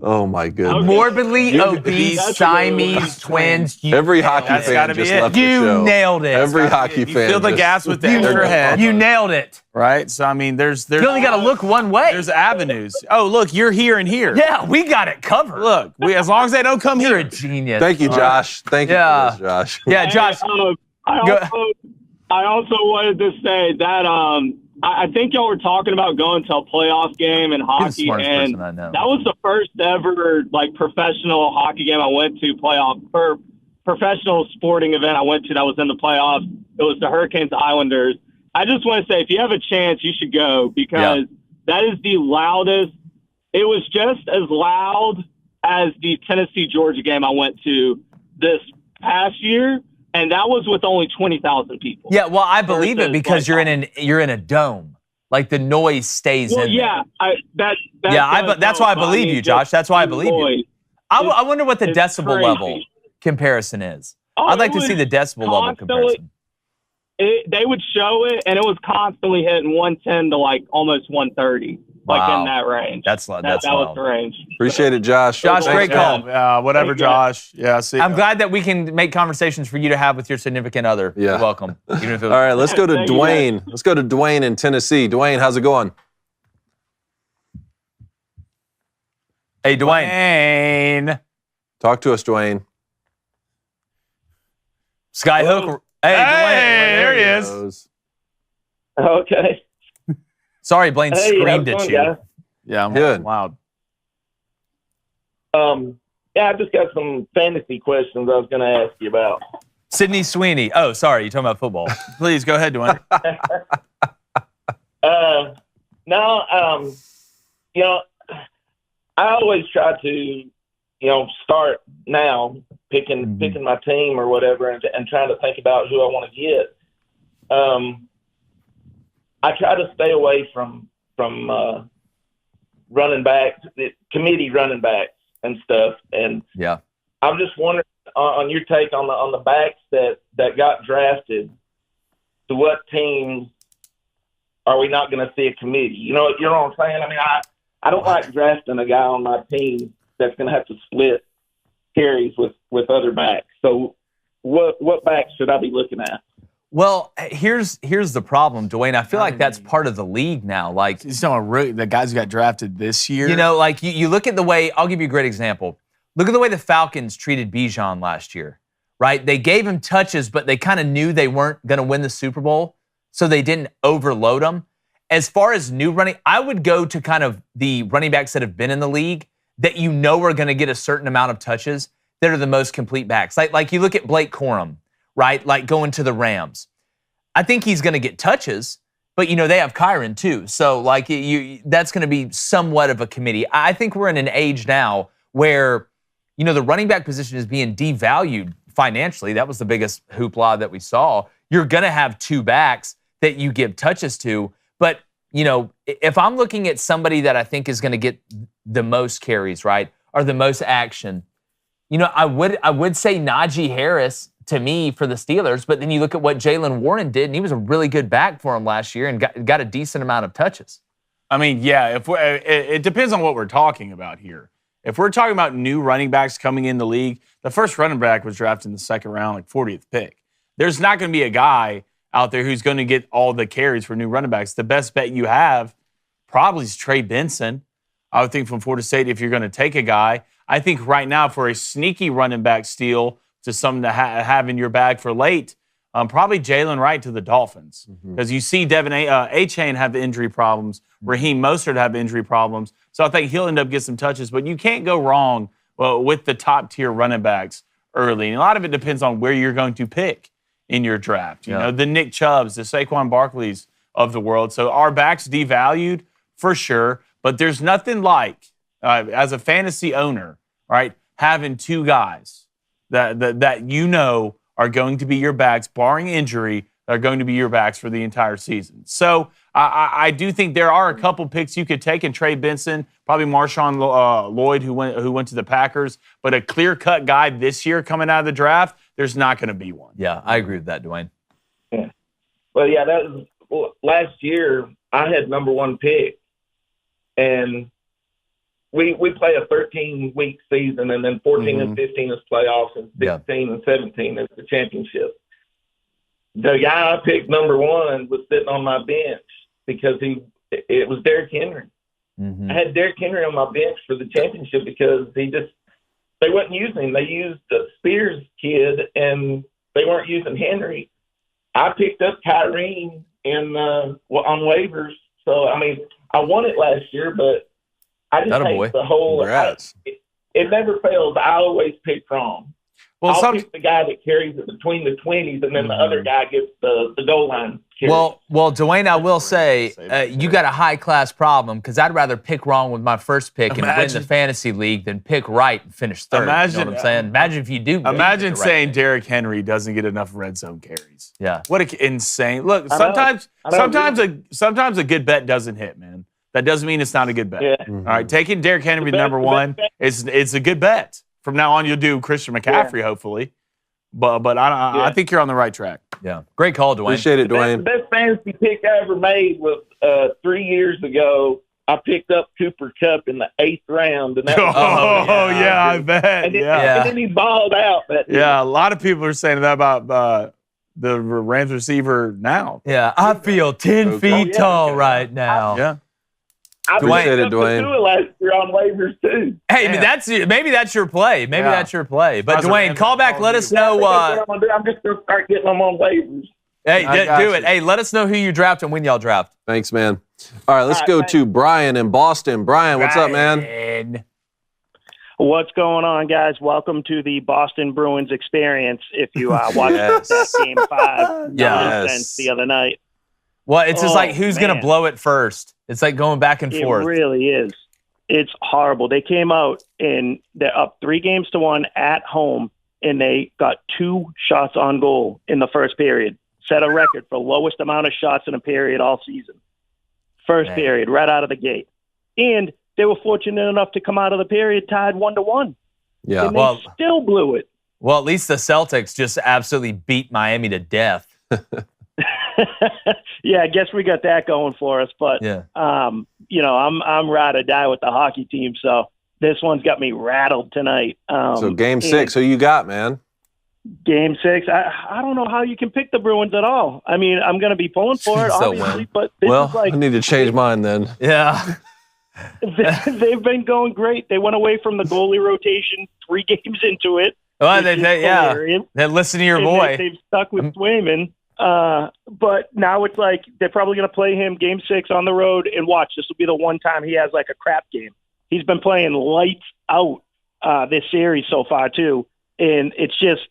Oh my goodness. Morbidly obese Siamese twins. Every hockey fan just left the show. You nailed it. Every hockey fan. Fill the gaps with the extra head. You nailed it. Right? So, I mean, there's you only got to look one way. There's avenues. Oh, look, you're here and here. Yeah, we got it covered. Look, as long as they don't come You're here. a genius. Thank you, Josh. Thank you for this, Josh. Yeah, Josh. I also wanted to say that I think y'all were talking about going to a playoff game in hockey, and that was the first ever professional hockey game I went to, professional sporting event I went to that was in the playoffs. It was the Hurricanes Islanders. I just want to say, if you have a chance, you should go because that is the loudest. It was just as loud as the Tennessee Georgia game I went to this past year. and that was with only 20,000 people. Yeah, well, I believe it because you're in a dome. Like the noise stays in yeah, there. That's why I believe you, Josh. That's why I believe you. I wonder what the decibel level comparison is. I'd like to see the decibel level comparison. They would show it, and it was constantly hitting 110 to like almost 130, like in that range. That was the range. Appreciate it, Josh. Josh, great call. Whatever, Josh. Yeah, see. I'm glad that we can make conversations for you to have with your significant other. Yeah. You're welcome. All right, let's go to Dwayne. Let's go to Dwayne in Tennessee. Dwayne, how's it going? Hey, Dwayne. Talk to us, Dwayne. Skyhook. Hey, Dwayne. There he is. Okay. Sorry, Blaine screamed at you. Guys? Yeah, I'm good. Loud. Yeah, I just got some fantasy questions I was going to ask you about. Sydney Sweeney. Oh, sorry, you're talking about football. Please go ahead, Dwayne. I always try to, start now picking my team or whatever and trying to think about who I want to get. I try to stay away from running backs, committee running backs and stuff. And yeah, I'm just wondering on your take on the backs that got drafted. To what teams are we not going to see a committee? You know what I'm saying? I mean, I don't like drafting a guy on my team that's going to have to split carries with other backs. So what backs should I be looking at? Well, here's the problem, Dwayne. I feel like that's part of the league now. Like, he's talking the guys who got drafted this year. You look at the way, I'll give you a great example. Look at the way the Falcons treated Bijan last year, right? They gave him touches, but they kind of knew they weren't going to win the Super Bowl, so they didn't overload him. As far as new running, I would go to kind of the running backs that have been in the league that are going to get a certain amount of touches that are the most complete backs. Like you look at Blake Corum, right? Like going to the Rams. I think he's going to get touches, but they have Kyron too. So like that's going to be somewhat of a committee. I think we're in an age now where, the running back position is being devalued financially. That was the biggest hoopla that we saw. You're going to have two backs that you give touches to. But, if I'm looking at somebody that I think is going to get the most carries, right, or the most action, I would say Najee Harris to me for the Steelers. But then you look at what Jaylen Warren did, and he was a really good back for him last year and got a decent amount of touches. I mean, yeah, it depends on what we're talking about here. If we're talking about new running backs coming in the league, the first running back was drafted in the second round, like 40th pick. There's not going to be a guy out there who's going to get all the carries for new running backs. The best bet you have probably is Trey Benson. I would think from Florida State, if you're going to take a guy. I think right now for a sneaky running back steal to something to have in your bag for late, probably Jalen Wright to the Dolphins. Because you see Devin A-Chain have injury problems. Raheem Mostert have injury problems. So I think he'll end up getting some touches. But you can't go wrong with the top-tier running backs early. And a lot of it depends on where you're going to pick in your draft. You know, the Nick Chubbs, the Saquon Barkleys of the world. So our backs devalued for sure. But there's nothing like, as a fantasy owner, right, having two guys that you know are going to be your backs, barring injury, are going to be your backs for the entire season. So I do think there are a couple picks you could take in Trey Benson, probably Marshawn Lloyd, who went to the Packers. But a clear-cut guy this year coming out of the draft, there's not going to be one. Yeah, I agree with that, Dwayne. Yeah. Well, yeah, that was last year. I had number one pick, and we play a 13-week season, and then 14 and 15 is playoffs, and 16 and 17 is the championship. The guy I picked number one was sitting on my bench because it was Derrick Henry. I had Derrick Henry on my bench for the championship because they wasn't using him. They used the Spears kid, and they weren't using Henry. I picked up Kyrene on waivers. So, I mean, I won it last year, but I just hate the whole – it never fails. I always pick wrong. Well, I'll pick the guy that carries it between the 20s, and then the other guy gets the goal line Well, Dwayne, I will say you got a high-class problem because I'd rather pick wrong with my first pick and win the fantasy league than pick right and finish third. Imagine, you know what I'm saying? Imagine if you do. Imagine saying right Derrick Henry doesn't get enough red zone carries. Yeah. What a insane look. Sometimes a good bet doesn't hit, man. That doesn't mean it's not a good bet. Yeah. All right, taking Derrick Henry number one it's a good bet. From now on, you'll do Christian McCaffrey, hopefully. But I think you're on the right track. Yeah. Great call, Dwayne. Appreciate it, Dwayne. The best fantasy pick I ever made was 3 years ago. I picked up Cooper Kupp in the 8th round. And that was I bet. And then he balled out. A lot of people are saying that about the Rams receiver now. Yeah, I feel 10 feet tall right now. Yeah. I Appreciate it, picked up Dwayne. Tua last year on waivers, too. Hey, maybe that's your play. Maybe that's your play. But That's Dwayne, a call back. Let us know. That's what I'm just going to start getting them on waivers. Hey, I got do you. it. Hey, let us know who you draft and when y'all draft. Thanks, man. All right, let's go to Brian in Boston. Brian, what's up, man? What's going on, guys? Welcome to the Boston Bruins experience. If you watched that Game 5 nonsense the other night. Well, it's just like who's going to blow it first. It's like going back and forth. It really is. It's horrible. They came out and they're up 3-1 at home, and they got 2 shots on goal in the first period. Set a record for lowest amount of shots in a period all season. First period, right out of the gate. And they were fortunate enough to come out of the period tied 1-1. Yeah. And they still blew it. Well, at least the Celtics just absolutely beat Miami to death. Yeah, I guess we got that going for us. But, I'm ride or die with the hockey team. So this one's got me rattled tonight. So Game 6, who you got, man? Game 6, I don't know how you can pick the Bruins at all. I mean, I'm going to be pulling for it, obviously, but this is like... I need to change mine then. Yeah. They've been going great. They went away from the goalie rotation 3 games into it. Well, they listen to your boy. They've stuck with Swayman. But now it's like they're probably going to play him Game 6 on the road, and watch, this will be the one time he has like a crap game. He's been playing lights out this series so far, too. And it's just...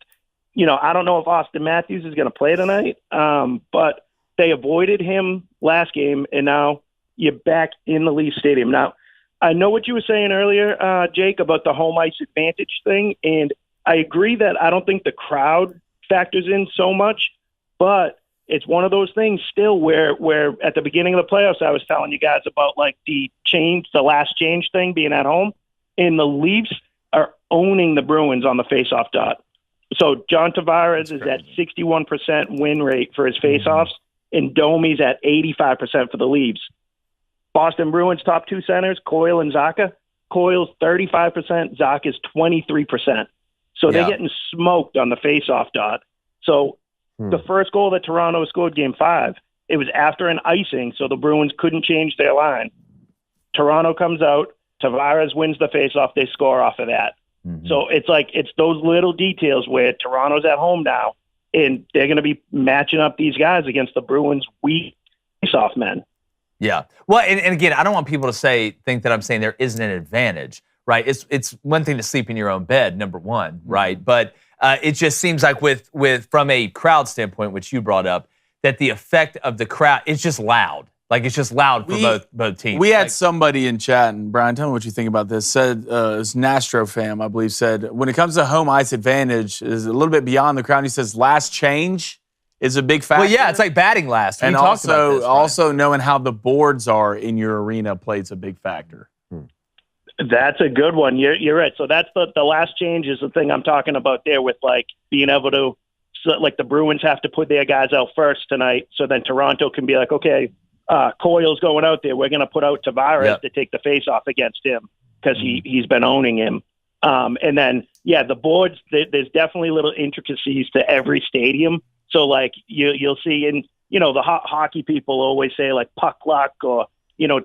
I don't know if Austin Matthews is going to play tonight, but they avoided him last game, and now you're back in the Leafs Stadium. Now, I know what you were saying earlier, Jake, about the home ice advantage thing, and I agree that I don't think the crowd factors in so much, but it's one of those things still where at the beginning of the playoffs, I was telling you guys about like the last change thing being at home, and the Leafs are owning the Bruins on the faceoff dot. So John Tavares is at 61% win rate for his faceoffs, and Domi's at 85% for the Leafs. Boston Bruins top 2 centers, Coyle and Zacha. Coyle's 35%, Zacha's 23%. So they're getting smoked on the faceoff dot. So the first goal that Toronto scored Game 5, it was after an icing, so the Bruins couldn't change their line. Toronto comes out, Tavares wins the faceoff, they score off of that. So it's like it's those little details where Toronto's at home now, and they're going to be matching up these guys against the Bruins' weak face-off men. Yeah. Well, and again, I don't want people to think that I'm saying there isn't an advantage, right? It's one thing to sleep in your own bed, number one, right? But it just seems like with from a crowd standpoint, which you brought up, that the effect of the crowd is just loud. Like, it's just loud for both teams. We had somebody in chat, and Brian, tell me what you think about this, said, it's Nastro fam, I believe, said, when it comes to home ice advantage, is a little bit beyond the crowd. He says last change is a big factor. Well, yeah, it's like batting last. And also knowing how the boards are in your arena plays a big factor. That's a good one. You're right. So that's the last change is the thing I'm talking about there with, like, being able to, so, like, the Bruins have to put their guys out first tonight, so then Toronto can be like, okay, Coyle's going out there. We're going to put out Tavares to take the face-off against him because he's been owning him. And then, the boards, there's definitely little intricacies to every stadium. So, like, you'll see in, the hockey people always say, like, puck luck or,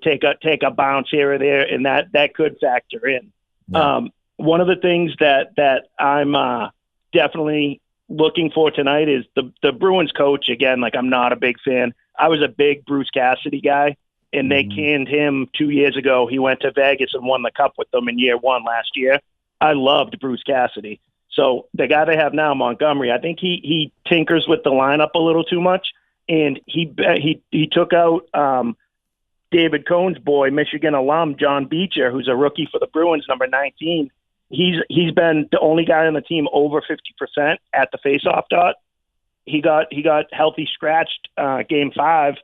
take a bounce here or there, and that could factor in. Yeah. One of the things that I'm definitely looking for tonight is the Bruins coach. Again, like, I'm not a big fan. I was a big Bruce Cassidy guy, and they canned him 2 years ago. He went to Vegas and won the Cup with them in year 1 last year. I loved Bruce Cassidy. So the guy they have now, Montgomery, I think he tinkers with the lineup a little too much, and he took out David Cohn's boy, Michigan alum John Beecher, who's a rookie for the Bruins, number 19. He's been the only guy on the team over 50% at the faceoff dot. He got healthy scratched game 5,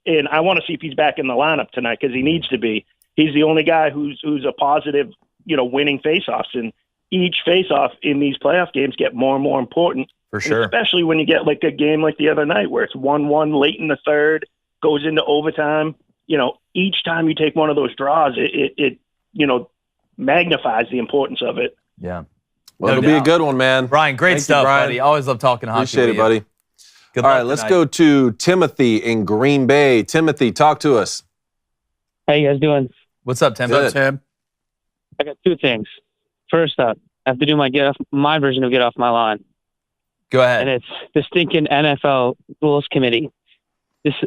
and I want to see if he's back in the lineup tonight because he needs to be. He's the only guy who's a positive, winning faceoffs, and each faceoff in these playoff games get more and more important. For sure. And especially when you get like a game like the other night where it's 1-1 late in the third, goes into overtime. Each time you take one of those draws, it magnifies the importance of it. Yeah. Well, it'll be a good one, man. Brian, great stuff, buddy. Always love talking hockey. Appreciate it, buddy. Good All luck right, let's tonight. go to Timothy in Green Bay. Timothy, talk to us. How you guys doing? What's up, Tim? Good. Tim? I got 2 things. First up, I have to do my version of get off my lawn, Go ahead. and it's the stinking NFL rules committee.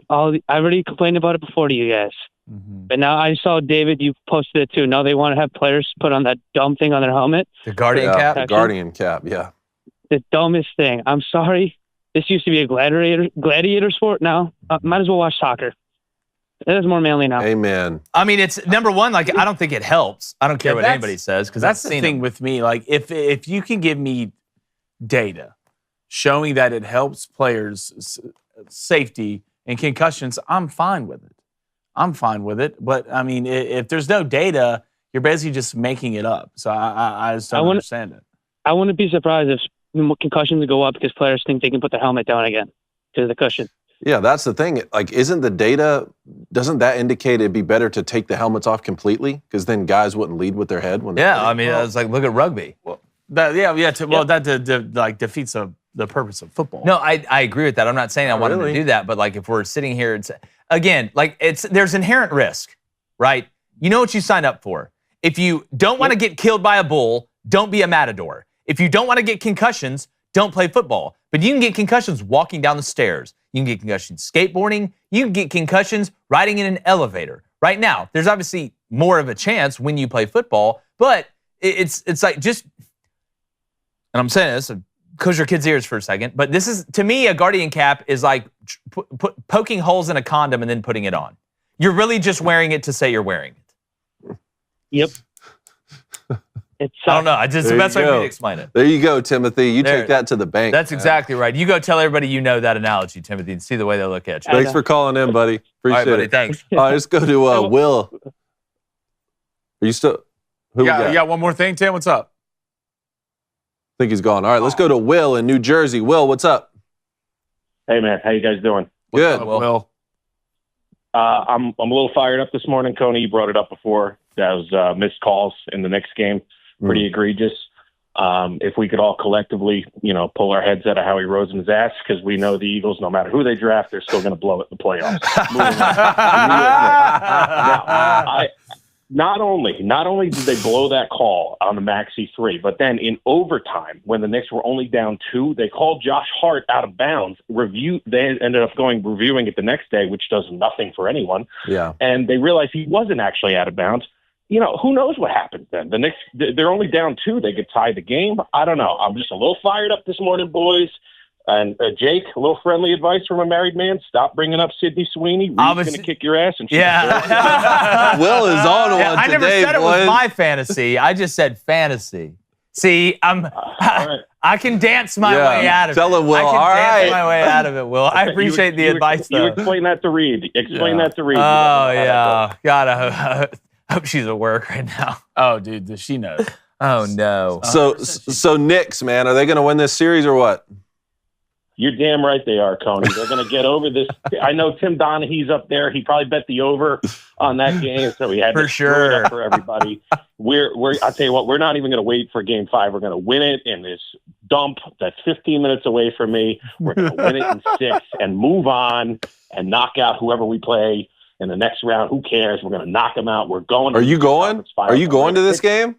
I already complained about it before to you guys, but now I saw David, you posted it too. Now they want to have players put on that dumb thing on their helmet. The Guardian Yeah, cap? the Guardian cap, yeah. The dumbest thing. I'm sorry. This used to be a gladiator sport. Now might as well watch soccer. It is more manly now. Amen. I mean, it's number one, I don't think it helps. I don't care what anybody says, because That's the thing with me. Like, if you can give me data showing that it helps players' safety and concussions, I'm fine with it. But, I mean, if there's no data, you're basically just making it up. So I just don't understand it. I wouldn't be surprised if concussions go up because players think they can put the helmet down again to the cushion. Yeah, that's the thing. Like, isn't the data, doesn't that indicate it'd be better to take the helmets off completely? Because then guys wouldn't lead with their head. When I mean, it's like, look at rugby. That defeats the purpose of football. No, I agree with that. I'm not saying I want them to do that, but if we're sitting here, there's inherent risk, right? You know what you sign up for. If you don't want to get killed by a bull, don't be a matador. If you don't want to get concussions, don't play football. But you can get concussions walking down the stairs. You can get concussions skateboarding. You can get concussions riding in an elevator. Right now, there's obviously more of a chance when you play football, but it's like just, and I'm saying this, close your kids' ears for a second, but this is, to me, a Guardian cap is like poking holes in a condom and then putting it on. You're really just wearing it to say you're wearing it. Yep. I don't know. It's the best way for me to explain it. There you go, Timothy. You take that to the bank. That's exactly right. You go tell everybody you know that analogy, Timothy, and see the way they look at you. Thanks for calling in, buddy. Appreciate All right, buddy. it. Thanks. All right, let's go to Will. Are you still? Who we got? You got one more thing, Tim? What's up? I think he's gone. All right, let's go to Will in New Jersey. Will, what's up? Hey, man. How you guys doing? Good. Will. I'm a little fired up this morning. Coney, you brought it up before. That was missed calls in the Knicks game. Pretty egregious. If we could all collectively, pull our heads out of Howie Roseman's ass, because we know the Eagles, no matter who they draft, they're still going to blow it in the playoffs. Now, not only did they blow that call on the Maxey 3, but then in overtime, when the Knicks were only down 2, they called Josh Hart out of bounds. They ended up reviewing it the next day, which does nothing for anyone. Yeah. And they realized he wasn't actually out of bounds. Who knows what happens then? The Knicks, they're only down 2. They could tie the game. I don't know. I'm just a little fired up this morning, boys. And Jake, a little friendly advice from a married man: stop bringing up Sidney Sweeney. He's going to kick your ass. And Will is on one I never today, said it boys. was my fantasy. I just said fantasy. See, I can dance my way out of it. Tell him, Will. I can All dance right. my way out of it, Will. I appreciate the advice, though. You explain that to Reed. That to Reed. Oh, yeah. God, I hope she's at work right now. Oh, dude, does she know? Oh, no. So Knicks, man, are they going to win this series or what? You're damn right they are, Coney. They're going to get over this. I know Tim Donaghy's up there. He probably bet the over on that game, so he had to screw it up for everybody. I'll tell you what, we're not even going to wait for Game 5. We're going to win it in this dump that's 15 minutes away from me. We're going to win it in 6 and move on and knock out whoever we play in the next round. Who cares? We're going to knock them out. We're going. Are you going? Are you going to this game?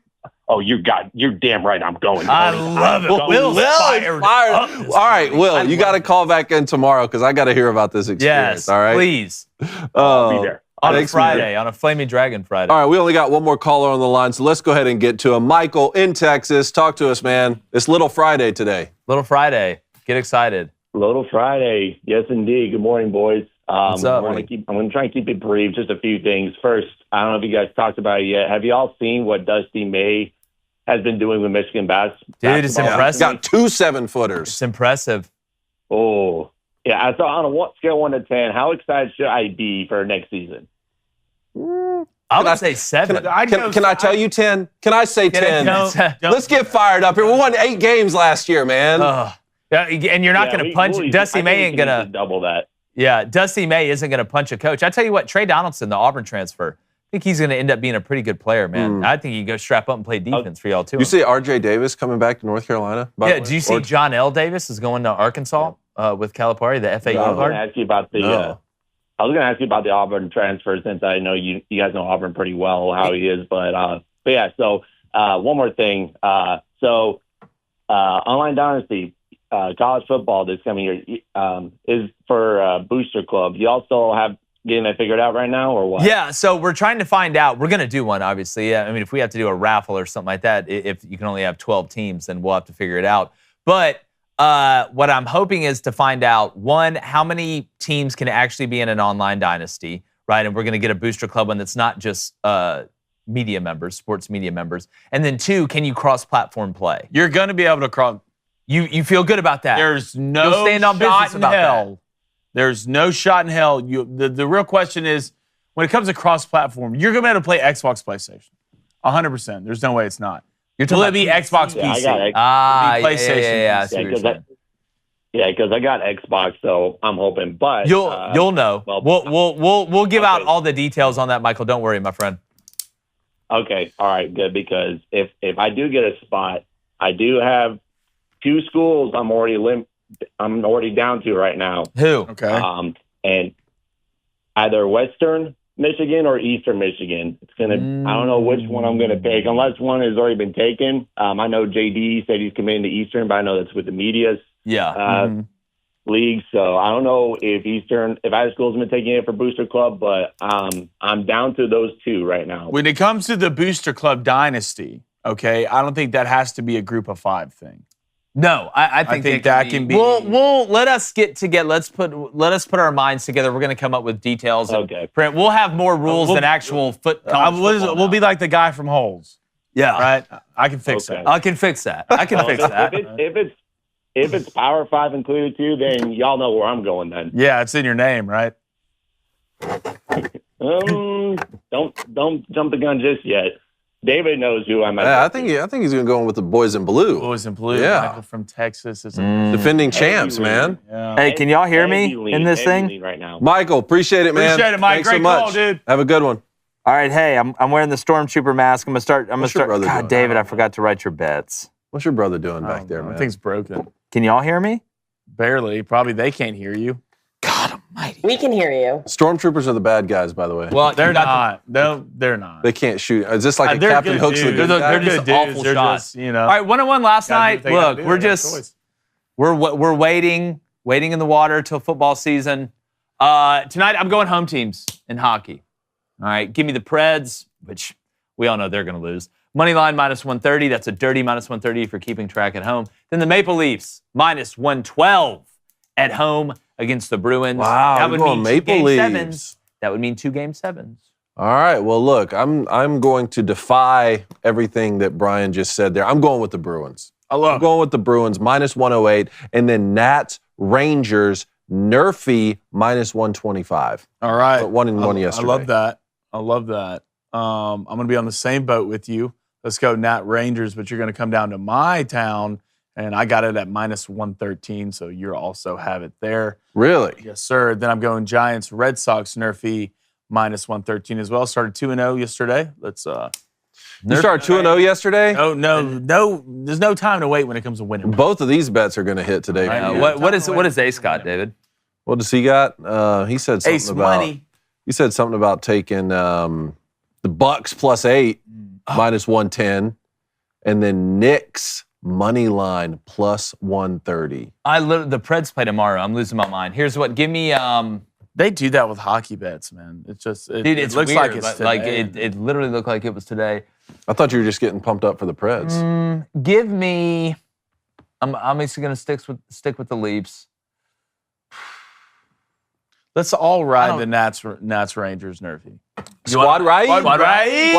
Oh, you're damn right I'm going. I love it. Will's fired. All right, Will, you got to call back in tomorrow because I got to hear about this experience. Yes, all right? please. I'll be there. On a Friday, on a Flaming Dragon Friday. All right, we only got one more caller on the line, so let's go ahead and get to him. Michael in Texas, talk to us, man. It's Little Friday today. Little Friday. Get excited. Little Friday. Yes, indeed. Good morning, boys. What's up? I'm going to try and keep it brief. Just a few things. First, I don't know if you guys talked about it yet. Have you all seen what Dusty May has been doing with Michigan basketball? Dude, it's impressive. He's got 2 7-footers. It's impressive. Oh, yeah. So on a scale 1 to 10, how excited should I be for next season? I would say 7. Can I tell you 10? Can I say 10? Let's get fired up here. We won 8 games last year, man. And you're not going to punch. Dusty May ain't going to double that. Yeah, Dusty May isn't going to punch a coach. I tell you what, Trey Donaldson, the Auburn transfer, I think he's going to end up being a pretty good player, man. I think he can go strap up and play defense for y'all, too. You see R.J. Davis coming back to North Carolina? Yeah, do you see John L. Davis is going to Arkansas with Calipari, the FAU guard? I was going to ask you about the Auburn transfer since I know you guys know Auburn pretty well, how he is. But yeah, so one more thing. Online Dynasty, college football this coming year is for Booster Club. You also have getting that figured out right now, or what? Yeah, so we're trying to find out. We're going to do one, obviously. Yeah, I mean, if we have to do a raffle or something like that, if you can only have 12 teams, then we'll have to figure it out. But what I'm hoping is to find out, 1, how many teams can actually be in an online dynasty, right? And we're going to get a Booster Club one that's not just media members, sports media members. And then 2, can you cross-platform play? You're going to be able to cross. You feel good about that? There's no shot in hell. There's no shot in hell. The real question is, when it comes to cross-platform, you're going to be able to play Xbox, PlayStation. 100%. There's no way it's not. Will it be Xbox, PC? PlayStation. Yeah, because I got Xbox, so I'm hoping. But you'll know. We'll give out all the details on that, Michael. Don't worry, my friend. Okay, all right, good. Because if I do get a spot, I do have 2 schools I'm already down to right now. Who? Okay. And either Western Michigan or Eastern Michigan. It's gonna. I don't know which one I'm gonna take, unless one has already been taken. I know JD said he's committing to Eastern, but I know that's with the media's league. So I don't know if high school's been taking it for Booster Club, but I'm down to those 2 right now. When it comes to the Booster Club dynasty, okay, I don't think that has to be a group of 5 thing. No, I think that can be. We'll let us get together. Let us put our minds together. We're going to come up with details. Okay. We'll have more rules than actual We'll be like the guy from Holes. Yeah. Right. I can fix that. I can fix that. If it's Power 5 included too, then y'all know where I'm going then. Yeah, it's in your name, right? Don't jump the gun just yet. David knows who I'm at. Yeah, I think he's going to go in with the boys in blue. Boys in blue. Yeah. Michael from Texas is defending champs, man. Yeah. Hey, can y'all hear me in this thing right now? Michael, appreciate it, man. Appreciate it, Mike. Thanks Great so much. call, dude. Have a good one. All right, hey, I'm wearing the Stormtrooper mask. I'm gonna start. What's your brother doing? David, I forgot to write your bets. What's your brother doing back there, man? I think it's broken. Can y'all hear me? Barely. Probably they can't hear you. God almighty. We can hear you. Stormtroopers are the bad guys, by the way. Well, they're not. They're not. They can't shoot. Is this like a Captain Hook's the good guy? They're just awful shots. You know. All right, 1-1 last night. Look, we're waiting in the water till football season. Tonight, I'm going home teams in hockey. All right, give me the Preds, which we all know they're going to lose. Moneyline -130. That's a dirty -130 if you're keeping track at home. Then the Maple Leafs -112 at home against the Bruins. Wow, that would mean Maple Leafs. That would mean 2 Game 7s. All right. Well, look, I'm going to defy everything that Brian just said there. I'm going with the Bruins. I'm going with the Bruins -108, and then Nats, Rangers, Nerfy -125. All right. 1-1 yesterday. I love that. I'm going to be on the same boat with you. Let's go Nat Rangers, but you're going to come down to my town, and I got it at -113, so you also have it there. Really? Yes, sir. Then I'm going Giants, Red Sox, Nerfy -113 as well. Started 2-0 yesterday. Let's You started 2-0 yesterday? No. There's no time to wait when it comes to winning. Both of these bets are going to hit today. What is Ace got, David? What does he got? He said something Ace about money. He said something about taking the Bucks +8 -110, and then Knicks money line +130. The Preds play tomorrow. I'm losing my mind. Here's what. Give me. They do that with hockey bets, man. It's just Dude, it looks weird, like it's today. like it literally looked like it was today. I thought you were just getting pumped up for the Preds. Give me. I'm obviously going to stick with the Leafs. Let's all ride the Nats Rangers nerfy. Squad ride? Squad ride.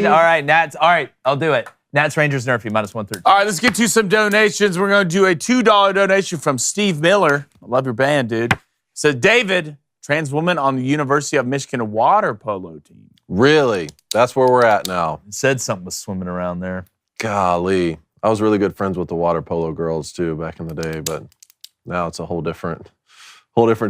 All right, Nats. All right, I'll do it. Nats Rangers nerfy -113. All right, let's get to some donations. We're going to do a $2 donation from Steve Miller. I love your band, dude. So David, trans woman on the University of Michigan water polo team. Really? That's where we're at now. It said something was swimming around there. Golly. I was really good friends with the water polo girls too back in the day, but now it's a whole different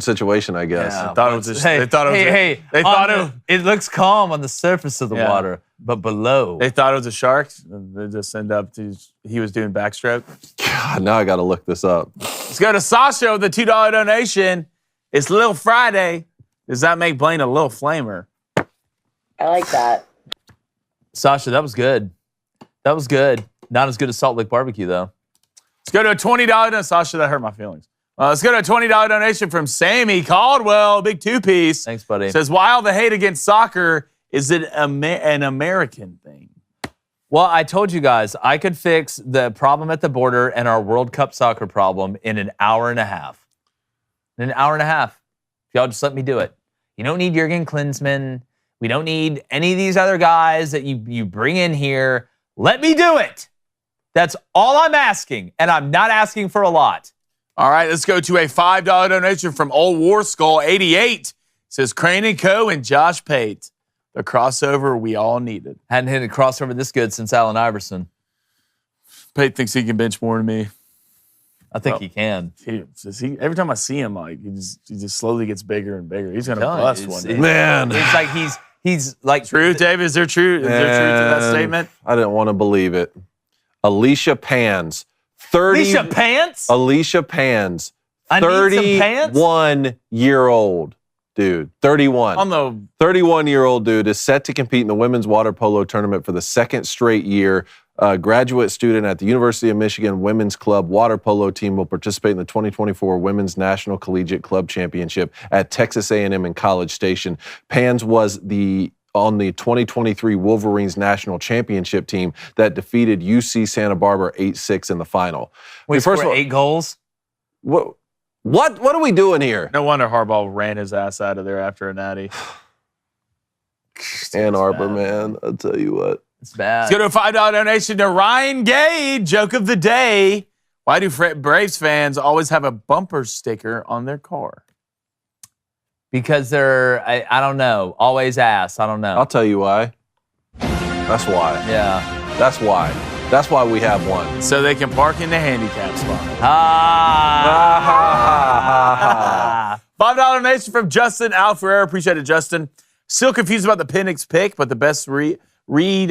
situation, I guess. Yeah, they thought it looks calm on the surface of the water, but below. They thought it was a shark. They just end up he was doing backstroke. God, now I got to look this up. Let's go to Sasha with the $2 donation. It's Lil Friday. Does that make Blaine a Lil Flamer? I like that. Sasha, that was good. That was good. Not as good as Salt Lake Barbecue, though. Let's go to a $20 donation. Sasha, that hurt my feelings. Let's go to a $20 donation from Sammy Caldwell, big two-piece. Thanks, buddy. Says, why all the hate against soccer? Is it an American thing? Well, I told you guys, I could fix the problem at the border and our World Cup soccer problem in an hour and a half. In an hour and a half. If y'all just let me do it. You don't need Jurgen Klinsmann. We don't need any of these other guys that you bring in here. Let me do it. That's all I'm asking, and I'm not asking for a lot. All right, let's go to a $5 donation from Old War Skull 88. Says Crane & Co. and Josh Pate. The crossover we all needed. Hadn't hit a crossover this good since Allen Iverson. Pate thinks he can bench more than me. I think he can. Every time I see him, like he just slowly gets bigger and bigger. He's gonna bust one day. Man, it's like he's like true. David, is there truth to that statement? I didn't want to believe it. Alicia Pans, Alicia Pants, 31-year-old dude, 31. On the 31-year-old dude is set to compete in the women's water polo tournament for the second straight year. A graduate student at the University of Michigan Women's Club water polo team will participate in the 2024 Women's National Collegiate Club Championship at Texas A&M in College Station. Pans was on the 2023 Wolverines National Championship team that defeated UC Santa Barbara 8-6 in the final. Wait, first of all, 8 goals? What are we doing here? No wonder Harbaugh ran his ass out of there after a natty. Ann Arbor, man, I'll tell you what. It's bad. Let's go to a $5 donation to Ryan Gay. Joke of the day. Why do Braves fans always have a bumper sticker on their car? Because they're, I don't know, always ass. I don't know. I'll tell you why. That's why. Yeah. That's why. That's why we have one. So they can park in the handicap spot. $5 donation from Justin Alferrer. Appreciate it, Justin. Still confused about the Penix pick, but the best read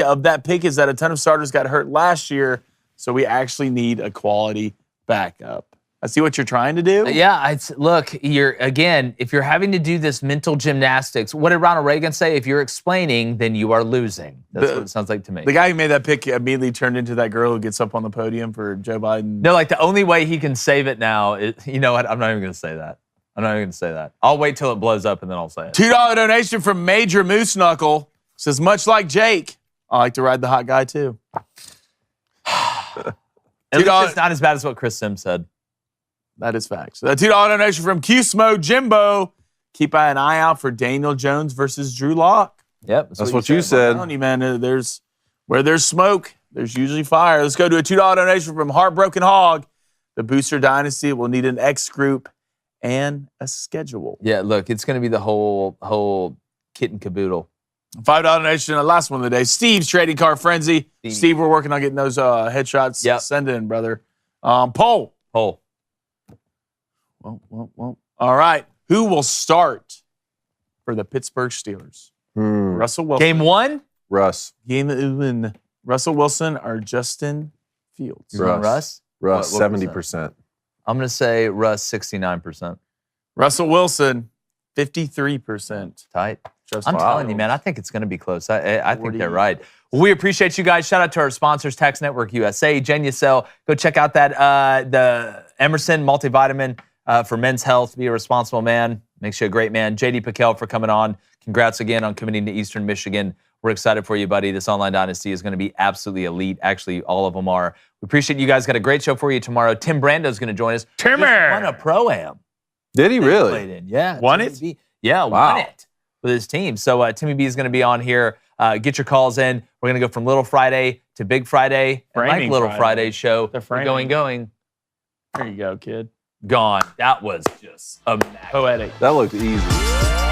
of that pick is that a ton of starters got hurt last year, so we actually need a quality backup. I see what you're trying to do. Yeah, look, if you're having to do this mental gymnastics, what did Ronald Reagan say? If you're explaining, then you are losing. That's what it sounds like to me. The guy who made that pick immediately turned into that girl who gets up on the podium for Joe Biden. No, like the only way he can save it now is, you know what? I'm not even going to say that. I'll wait till it blows up and then I'll say it. $2 donation from Major Moose Knuckle. Says, much like Jake, I like to ride the hot guy too. It's not as bad as what Chris Sims said. That is facts. So, $2 donation from Q-Smo Jimbo. Keep an eye out for Daniel Jones versus Drew Lock. Yep, that's what you said. I'm telling you, man, where there's smoke, there's usually fire. Let's go to a $2 donation from Heartbroken Hog. The Booster Dynasty will need an X group and a schedule. Yeah, look, it's going to be the whole kit and caboodle. $5 donation, the last one of the day. Steve's Trading Card Frenzy. Steve, we're working on getting those headshots. Yep. Send in, brother. Poll. Well. All right. Who will start for the Pittsburgh Steelers? Russell Wilson. Game 1? Russ. Game 1. Russell Wilson or Justin Fields? Russ? Russ, 70%. I'm going to say Russ, 69%. Russell Wilson, 53%. Tight. I'm telling you, man, I think it's going to be close. I think they're right. We appreciate you guys. Shout out to our sponsors, Tax Network USA, Genucel. Go check out the Emerson multivitamin for men's health. Be a responsible man. Makes you a great man. JD PicKell for coming on. Congrats again on committing to Eastern Michigan. We're excited for you, buddy. This online dynasty is going to be absolutely elite. Actually, all of them are. We appreciate you guys. Got a great show for you tomorrow. Tim Brando's going to join us. Timmer! Won a Pro-Am. Did he really? Played in. Yeah. Won Timmy it? B. Yeah, won it with his team. So Timmy B is going to be on here. Get your calls in. We're going to go from Little Friday to Big Friday. And like Little Friday show, we're going. There you go, kid. Gone. That was just poetic. That looked easy.